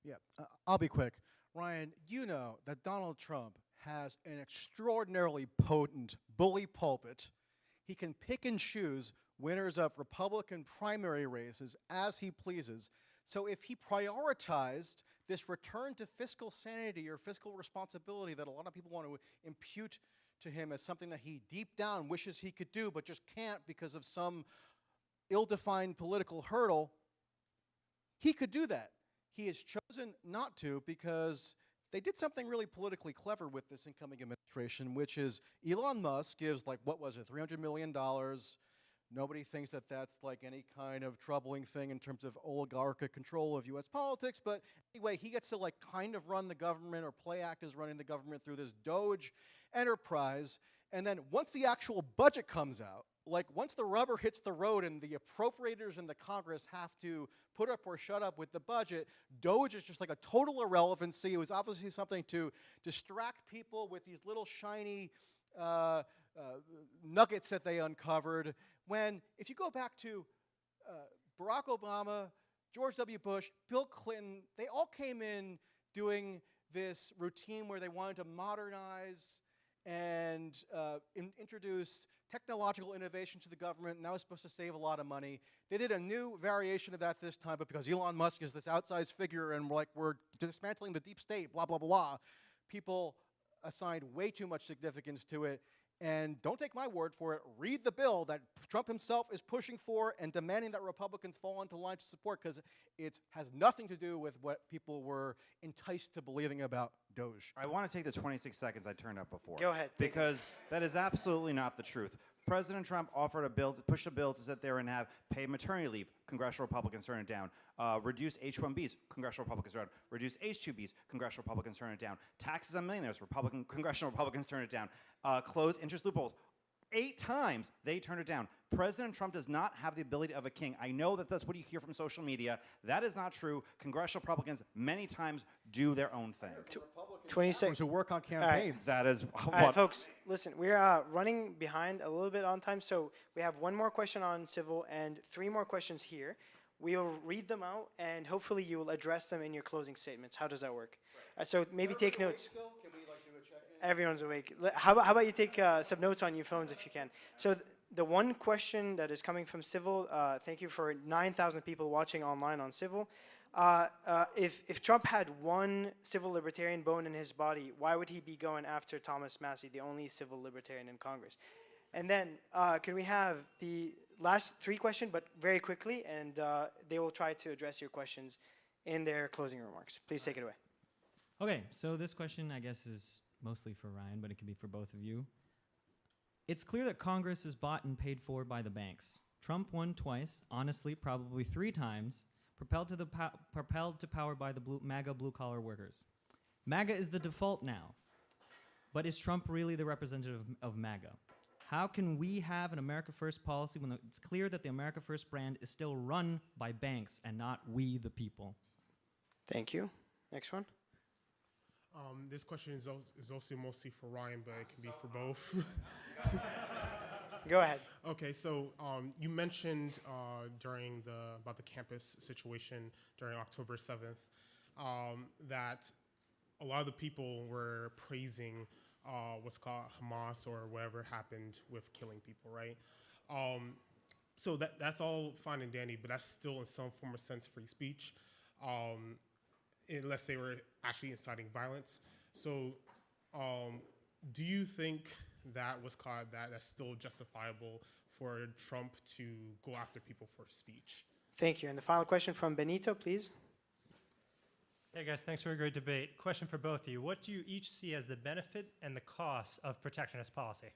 Yeah, I'll be quick. Ryan, you know that Donald Trump has an extraordinarily potent bully pulpit. He can pick and choose winners of Republican primary races as he pleases. So if he prioritized this return to fiscal sanity or fiscal responsibility that a lot of people want to impute to him as something that he deep down wishes he could do but just can't because of some ill-defined political hurdle, he could do that. He has chosen not to because they did something really politically clever with this incoming administration, which is Elon Musk gives, like, what was it, $300 million. Nobody thinks that that's like any kind of troubling thing in terms of oligarchic control of U.S. politics. But anyway, he gets to like kind of run the government or play act as running the government through this Doge enterprise. And then once the actual budget comes out, like once the rubber hits the road and the appropriators in the Congress have to put up or shut up with the budget, Doge is just like a total irrelevancy. It was obviously something to distract people with these little shiny nuggets that they uncovered. When, if you go back to Barack Obama, George W. Bush, Bill Clinton, they all came in doing this routine where they wanted to modernize and introduce technological innovation to the government, and that was supposed to save a lot of money. They did a new variation of that this time, but because Elon Musk is this outsized figure and we're dismantling the deep state, blah, blah, blah, people assigned way too much significance to it. And don't take my word for it. Read the bill that Trump himself is pushing for and demanding that Republicans fall into line to support, because it has nothing to do with what people were enticed to believing about Doge. I want to take the 26 seconds I turned up before. Go ahead. Because that is absolutely not the truth. President Trump offered a bill, push a bill to sit there and have paid maternity leave. Congressional Republicans turn it down. Reduce H-1Bs. Congressional Republicans turn it down. Reduce H-2Bs. Congressional Republicans turn it down. Taxes on millionaires. Congressional Republicans turn it down. Close interest loopholes. 8 times they turned it down. President Trump does not have the ability of a king. I know that that's what you hear from social media. That is not true. Congressional Republicans many times do their own thing. 26. Who work on campaigns. That is All right, folks, listen, we're running behind a little bit on time, so we have one more question on civil and 3 more questions here. We'll read them out, and hopefully you will address them in your closing statements. How does that work? So maybe take notes. Everyone's awake. How about you take some notes on your phones if you can. So the one question that is coming from civil, thank you for 9,000 people watching online on civil. If Trump had one civil libertarian bone in his body, why would he be going after Thomas Massie, the only civil libertarian in Congress? And then can we have the last 3 questions, but very quickly, and they will try to address your questions in their closing remarks. Please take it away. Okay, so this question, I guess, is mostly for Ryan, but it can be for both of you. It's clear that Congress is bought and paid for by the banks. Trump won twice, honestly, probably 3 times, propelled to power by the MAGA blue-collar workers. MAGA is the default now, but is Trump really the representative of MAGA? How can we have an America First policy when it's clear that the America First brand is still run by banks and not we, the people? Thank you. Next one. This question is also mostly for Ryan, but it can be for both. Go ahead. Okay, so you mentioned about the campus situation during October 7th that a lot of the people were praising what's called Hamas or whatever happened with killing people, right? So that's all fine and dandy, but that's still in some form or sense free speech. Unless they were actually inciting violence. So do you think that that's still justifiable for Trump to go after people for speech? Thank you. And the final question from Benito, please. Hey guys, thanks for a great debate. Question for both of you. What do you each see as the benefit and the cost of protectionist policy?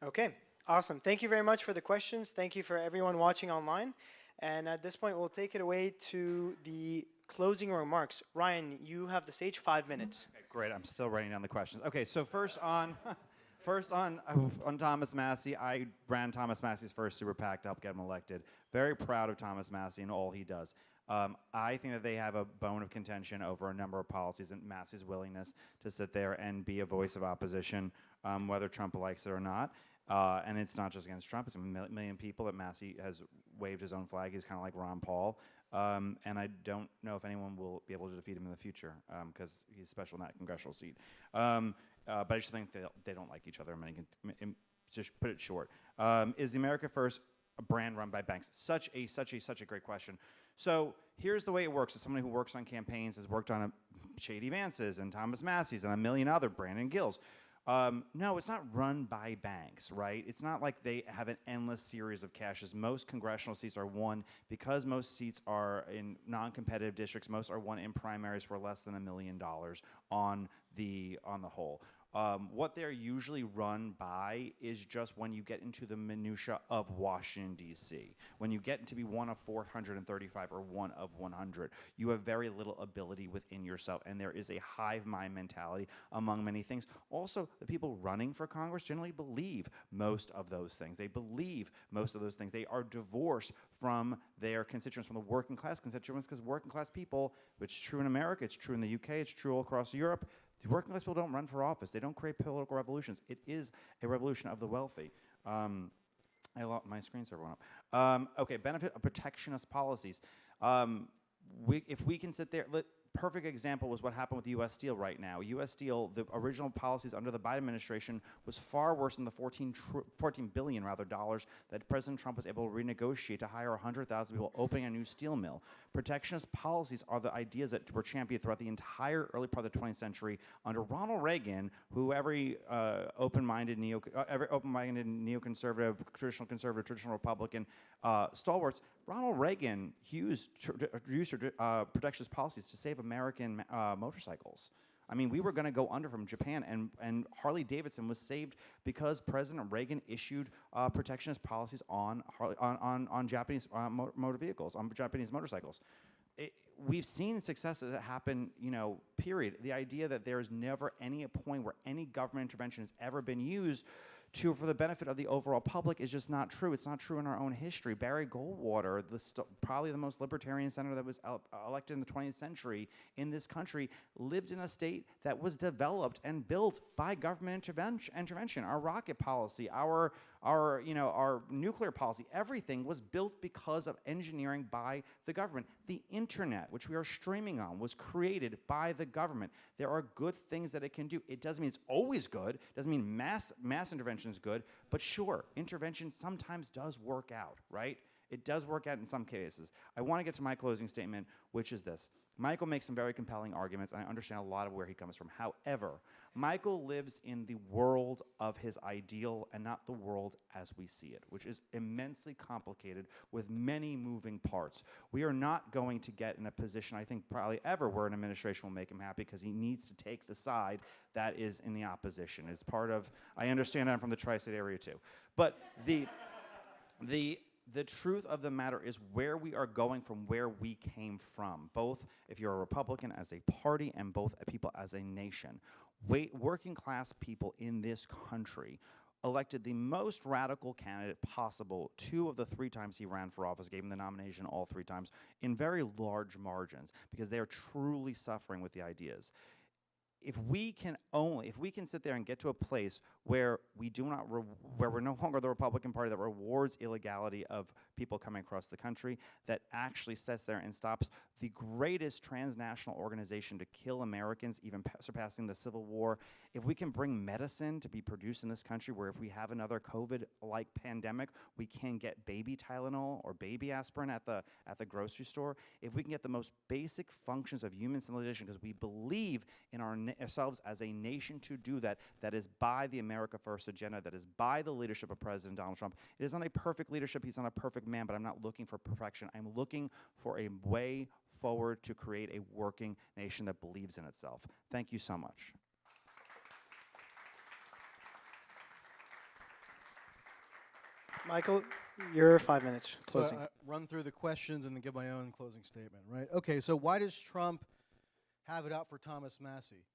Okay, awesome. Thank you very much for the questions. Thank you for everyone watching online. And at this point, we'll take it away to the closing remarks. Ryan, you have the stage, 5 minutes. Okay, great. I'm still writing down the questions. Okay, so first on Thomas Massie, I ran Thomas Massie's first super PAC to help get him elected. Very proud of Thomas Massie and all he does. I think that they have a bone of contention over a number of policies and Massie's willingness to sit there and be a voice of opposition, whether Trump likes it or not. And it's not just against Trump. It's a million people that Massie has waved his own flag. He's kind of like Ron Paul. And I don't know if anyone will be able to defeat him in the future because he's special in that congressional seat. But I just think they don't like each other. Just put it short. Is the America First a brand run by banks? Such a great question. So here's the way it works. As somebody who works on campaigns, has worked on Shady Vance's and Thomas Massie's and a million other, Brandon Gill's. No, it's not run by banks, right? It's not like they have an endless series of caches. Most congressional seats are won because most seats are in non-competitive districts. Most are won in primaries for less than $1 million on the whole. What they're usually run by is just when you get into the minutia of Washington, D.C. When you get to be one of 435 or one of 100, you have very little ability within yourself, and there is a hive mind mentality among many things. Also, the people running for Congress generally believe most of those things. They believe most of those things. They are divorced from their constituents, from the working class constituents, because working class people, which is true in America, it's true in the UK, it's true all across Europe, the working class people don't run for office. They don't create political revolutions. It is a revolution of the wealthy. My screensaver went up. Okay, benefit of protectionist policies. If we can sit there, perfect example was what happened with U.S. Steel right now. U.S. Steel, the original policies under the Biden administration was far worse than the $14 billion dollars that President Trump was able to renegotiate to hire 100,000 people opening a new steel mill. Protectionist policies are the ideas that were championed throughout the entire early part of the 20th century under Ronald Reagan, who every open-minded neoconservative, traditional Republican stalwarts, Ronald Reagan used protectionist policies to save American motorcycles. I mean, we were going to go under from Japan, and Harley Davidson was saved because President Reagan issued protectionist policies on Japanese motor vehicles, on Japanese motorcycles. We've seen successes that happen, period. The idea that there is never any point where any government intervention has ever been used for the benefit of the overall public is just not true. It's not true in our own history. Barry Goldwater, probably the most libertarian senator that was elected in the 20th century in this country, lived in a state that was developed and built by government intervention. Our rocket policy, our nuclear policy, everything was built because of engineering by the government. The internet, which we are streaming on, was created by the government. There are good things that it can do. It doesn't mean it's always good. It doesn't mean mass intervention is good. But sure, intervention sometimes does work out, right? It does work out in some cases. I want to get to my closing statement, which is this. Michael makes some very compelling arguments, and I understand a lot of where he comes from. However, Michael lives in the world of his ideal and not the world as we see it, which is immensely complicated with many moving parts. We are not going to get in a position, I think, probably ever where an administration will make him happy because he needs to take the side that is in the opposition. It's part of, I understand I'm from the tri-state area too. But the truth of the matter is where we are going from where we came from, both if you're a Republican as a party and both people as a nation. Working class people in this country elected the most radical candidate possible 2 of the 3 times he ran for office, gave him the nomination all 3 times, in very large margins, because they are truly suffering with the ideas. If we can sit there and get to a place where where we're no longer the Republican Party that rewards illegality of people coming across the country, that actually sits there and stops the greatest transnational organization to kill Americans, even surpassing the Civil War, if we can bring medicine to be produced in this country where if we have another COVID-like pandemic, we can get baby Tylenol or baby aspirin at the grocery store, if we can get the most basic functions of human civilization, because we believe in ourselves as a nation to do that, that is by the America First agenda, that is by the leadership of President Donald Trump. It is not a perfect leadership, he's not a perfect man, but I'm not looking for perfection. I'm looking for a way forward to create a working nation that believes in itself. Thank you so much. Michael, your 5 minutes closing. So run through the questions and then give my own closing statement, right? Okay, so why does Trump have it out for Thomas Massie?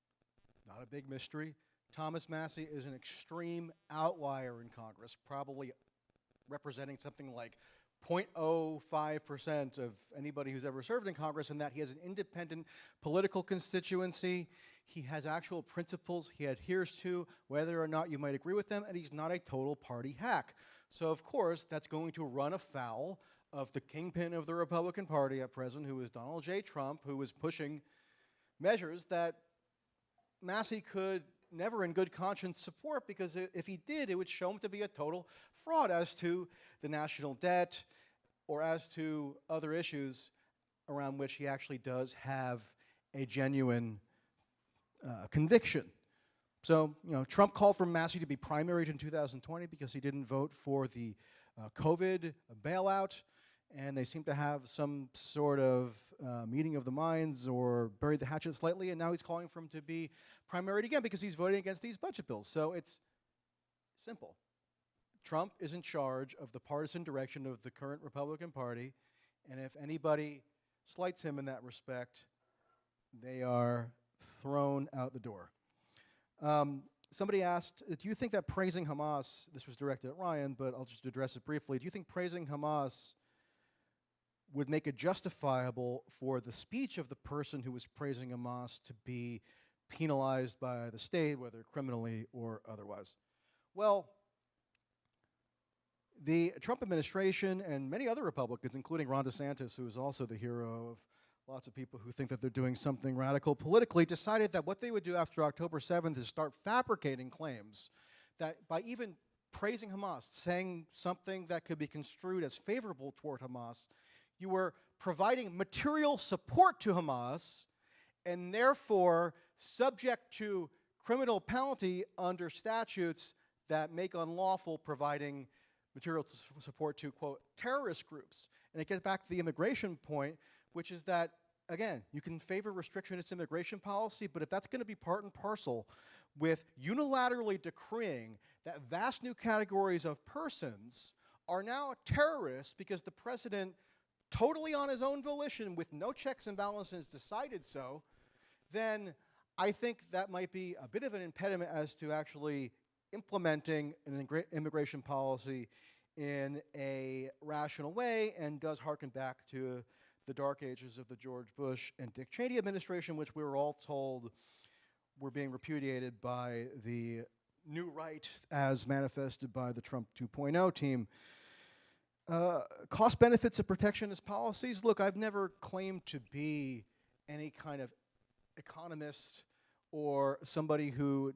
Not a big mystery. Thomas Massie is an extreme outlier in Congress, probably representing something like 0.05% of anybody who's ever served in Congress, in that he has an independent political constituency. He has actual principles he adheres to, whether or not you might agree with them, and he's not a total party hack. So, of course, that's going to run afoul of the kingpin of the Republican Party at present, who is Donald J. Trump, who is pushing measures that Massie could never in good conscience support, because if he did, it would show him to be a total fraud as to the national debt or as to other issues around which he actually does have a genuine conviction. So, Trump called for Massie to be primaried in 2020 because he didn't vote for the COVID bailout, and they seem to have some sort of meeting of the minds or buried the hatchet slightly, and now he's calling for him to be primaried again because he's voting against these budget bills. So it's simple. Trump is in charge of the partisan direction of the current Republican Party, and if anybody slights him in that respect, they are thrown out the door. Somebody asked, do you think that praising Hamas, this was directed at Ryan, but I'll just address it briefly, do you think praising Hamas would make it justifiable for the speech of the person who was praising Hamas to be penalized by the state, whether criminally or otherwise? Well, the Trump administration and many other Republicans, including Ron DeSantis, who is also the hero of lots of people who think that they're doing something radical politically, decided that what they would do after October 7th is start fabricating claims that by even praising Hamas, saying something that could be construed as favorable toward Hamas, you were providing material support to Hamas and therefore subject to criminal penalty under statutes that make unlawful providing material support to, quote, terrorist groups. And it gets back to the immigration point, which is that, again, you can favor restrictionist immigration policy, but if that's going to be part and parcel with unilaterally decreeing that vast new categories of persons are now terrorists because the president, totally on his own volition, with no checks and balances, decided so, then I think that might be a bit of an impediment as to actually implementing an immigration policy in a rational way, and does harken back to the dark ages of the George Bush and Dick Cheney administration, which we were all told were being repudiated by the new right as manifested by the Trump 2.0 team. Cost benefits of protectionist policies. Look, I've never claimed to be any kind of economist or somebody who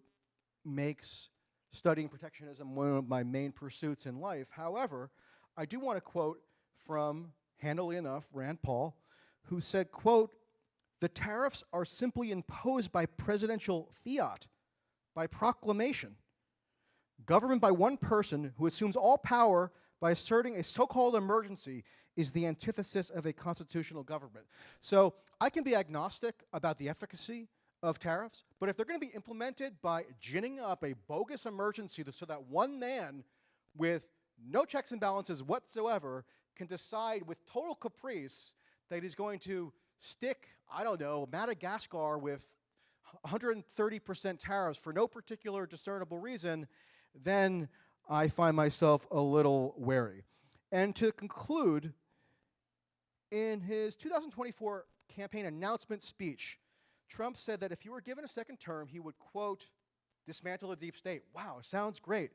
makes studying protectionism one of my main pursuits in life. However, I do want to quote from, handily enough, Rand Paul, who said, quote, "The tariffs are simply imposed by presidential fiat, by proclamation, governed by one person who assumes all power by asserting a so-called emergency is the antithesis of a constitutional government." So I can be agnostic about the efficacy of tariffs, but if they're going to be implemented by ginning up a bogus emergency so that one man with no checks and balances whatsoever can decide with total caprice that he's going to stick, I don't know, Madagascar with 130% tariffs for no particular discernible reason, then I find myself a little wary. And to conclude, in his 2024 campaign announcement speech, Trump said that if he were given a second term, he would, quote, dismantle the deep state. Wow, sounds great.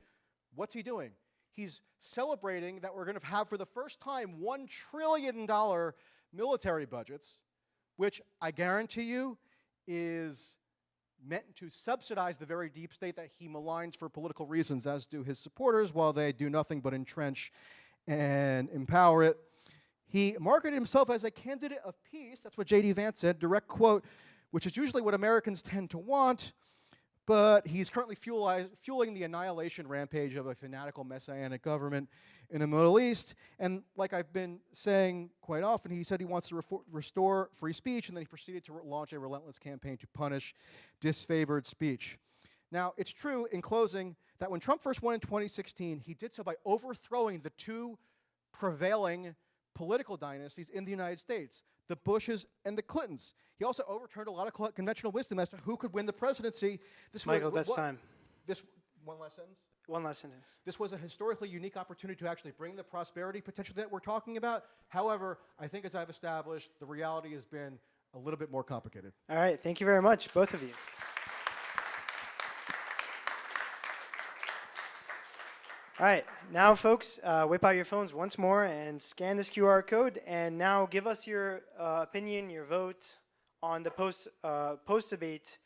What's he doing? He's celebrating that we're going to have, for the first time, $1 trillion military budgets, which I guarantee you is meant to subsidize the very deep state that he maligns for political reasons, as do his supporters, while they do nothing but entrench and empower it. He marketed himself as a candidate of peace. That's what J.D. Vance said, direct quote, which is usually what Americans tend to want, but he's currently fueling the annihilation rampage of a fanatical messianic government in the Middle East. And like I've been saying quite often, he said he wants to restore free speech, and then he proceeded to launch a relentless campaign to punish disfavored speech. Now, it's true, in closing, that when Trump first won in 2016, he did so by overthrowing the two prevailing political dynasties in the United States, the Bushes and the Clintons. He also overturned a lot of conventional wisdom as to who could win the presidency. Michael, that's time. One last sentence? One last sentence. This was a historically unique opportunity to actually bring the prosperity potential that we're talking about. However, I think as I've established, the reality has been a little bit more complicated. All right, thank you very much, both of you. All right, now folks, whip out your phones once more and scan this QR code, and now give us your opinion, your vote on the post-debate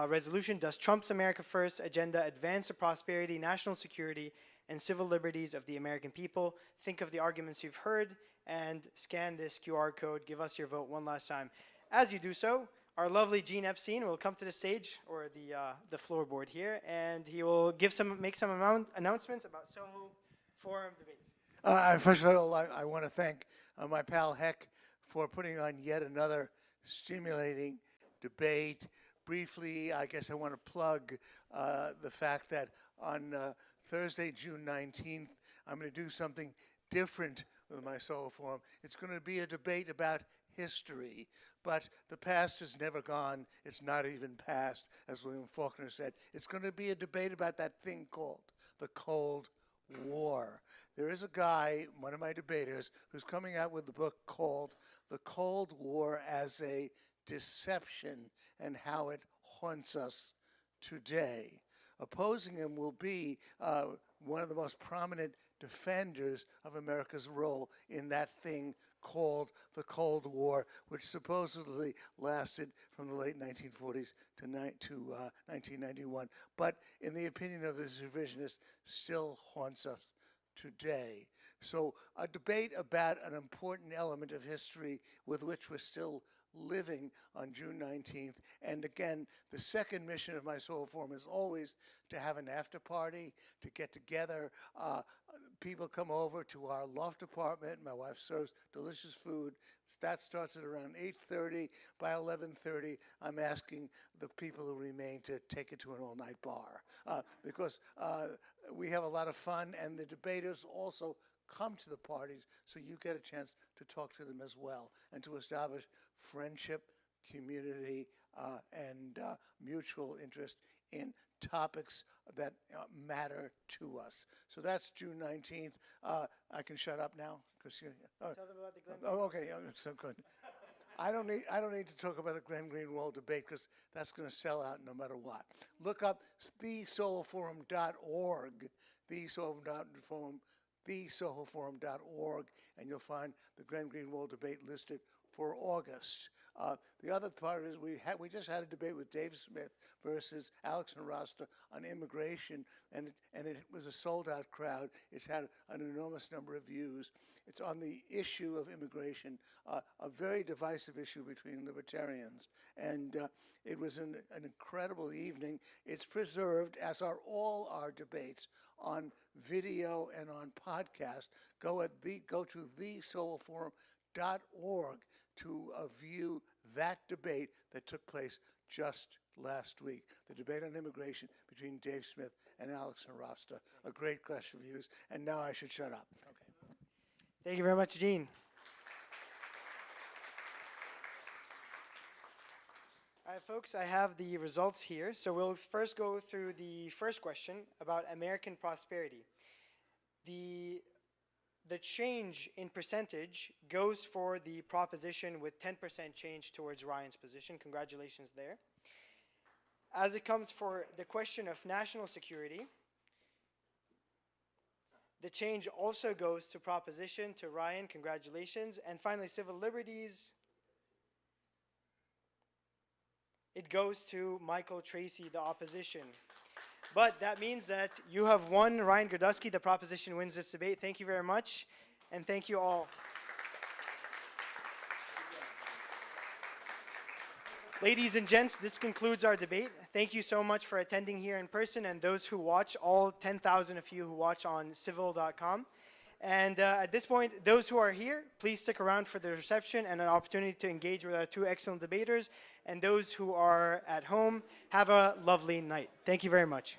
resolution. Does Trump's America First agenda advance the prosperity, national security, and civil liberties of the American people? Think of the arguments you've heard and scan this QR code. Give us your vote one last time. As you do so, our lovely Gene Epstein will come to the stage, or the floorboard here, and he will make some announcements about Soho Forum debates. First of all, I want to thank my pal Heck for putting on yet another stimulating debate. Briefly, I guess I want to plug the fact that on Thursday, June 19th, I'm going to do something different with my Soho Forum. It's going to be a debate about history, but the past is never gone. It's not even past, as William Faulkner said. It's going to be a debate about that thing called the Cold War. There is a guy, one of my debaters, who's coming out with a book called The Cold War as a Deception and How It Haunts Us Today. Opposing him will be one of the most prominent defenders of America's role in that thing called the Cold War, which supposedly lasted from the late 1940s to 1991, but in the opinion of the revisionists, still haunts us today. So a debate about an important element of history with which we're still living on June 19th. And again, the second mission of my Soho Forum is always to have an after party, to get together. People come over to our loft apartment. My wife serves delicious food. That starts at around 8:30. By 11:30, I'm asking the people who remain to take it to an all-night bar because we have a lot of fun, and the debaters also come to the parties, so you get a chance to talk to them as well and to establish friendship, community, and mutual interest in topics that matter to us. So that's June 19th. I can shut up now because you. Tell them about the Glenn. Oh, okay. So good. I don't need to talk about the Glenn Greenwald debate because that's going to sell out no matter what. Look up thesohoforum.org, thesohoforum.org, and you'll find the Glenn Greenwald debate listed for August. The other part is we just had a debate with Dave Smith versus Alex and Rasta on immigration, and it was a sold-out crowd. It's had an enormous number of views. It's on the issue of immigration, a very divisive issue between libertarians, and it was an incredible evening. It's preserved, as are all our debates, on video and on podcast. Go to thesohoforum.org to view that debate that took place just last week, the debate on immigration between Dave Smith and Alex and Rasta. A great clash of views, and now I should shut up. Okay. Thank you very much, Gene. All right, folks, I have the results here. So we'll first go through the first question about American prosperity. The change in percentage goes for the proposition with 10% change towards Ryan's position. Congratulations there. As it comes for the question of national security, the change also goes to proposition to Ryan. Congratulations. And finally, civil liberties. It goes to Michael Tracey, the opposition. But that means that you have won, Ryan Girdusky. The proposition wins this debate. Thank you very much, and thank you all. Ladies and gents, this concludes our debate. Thank you so much for attending here in person, and those who watch, all 10,000 of you who watch on civil.com. And at this point, those who are here, please stick around for the reception and an opportunity to engage with our two excellent debaters. And those who are at home, have a lovely night. Thank you very much.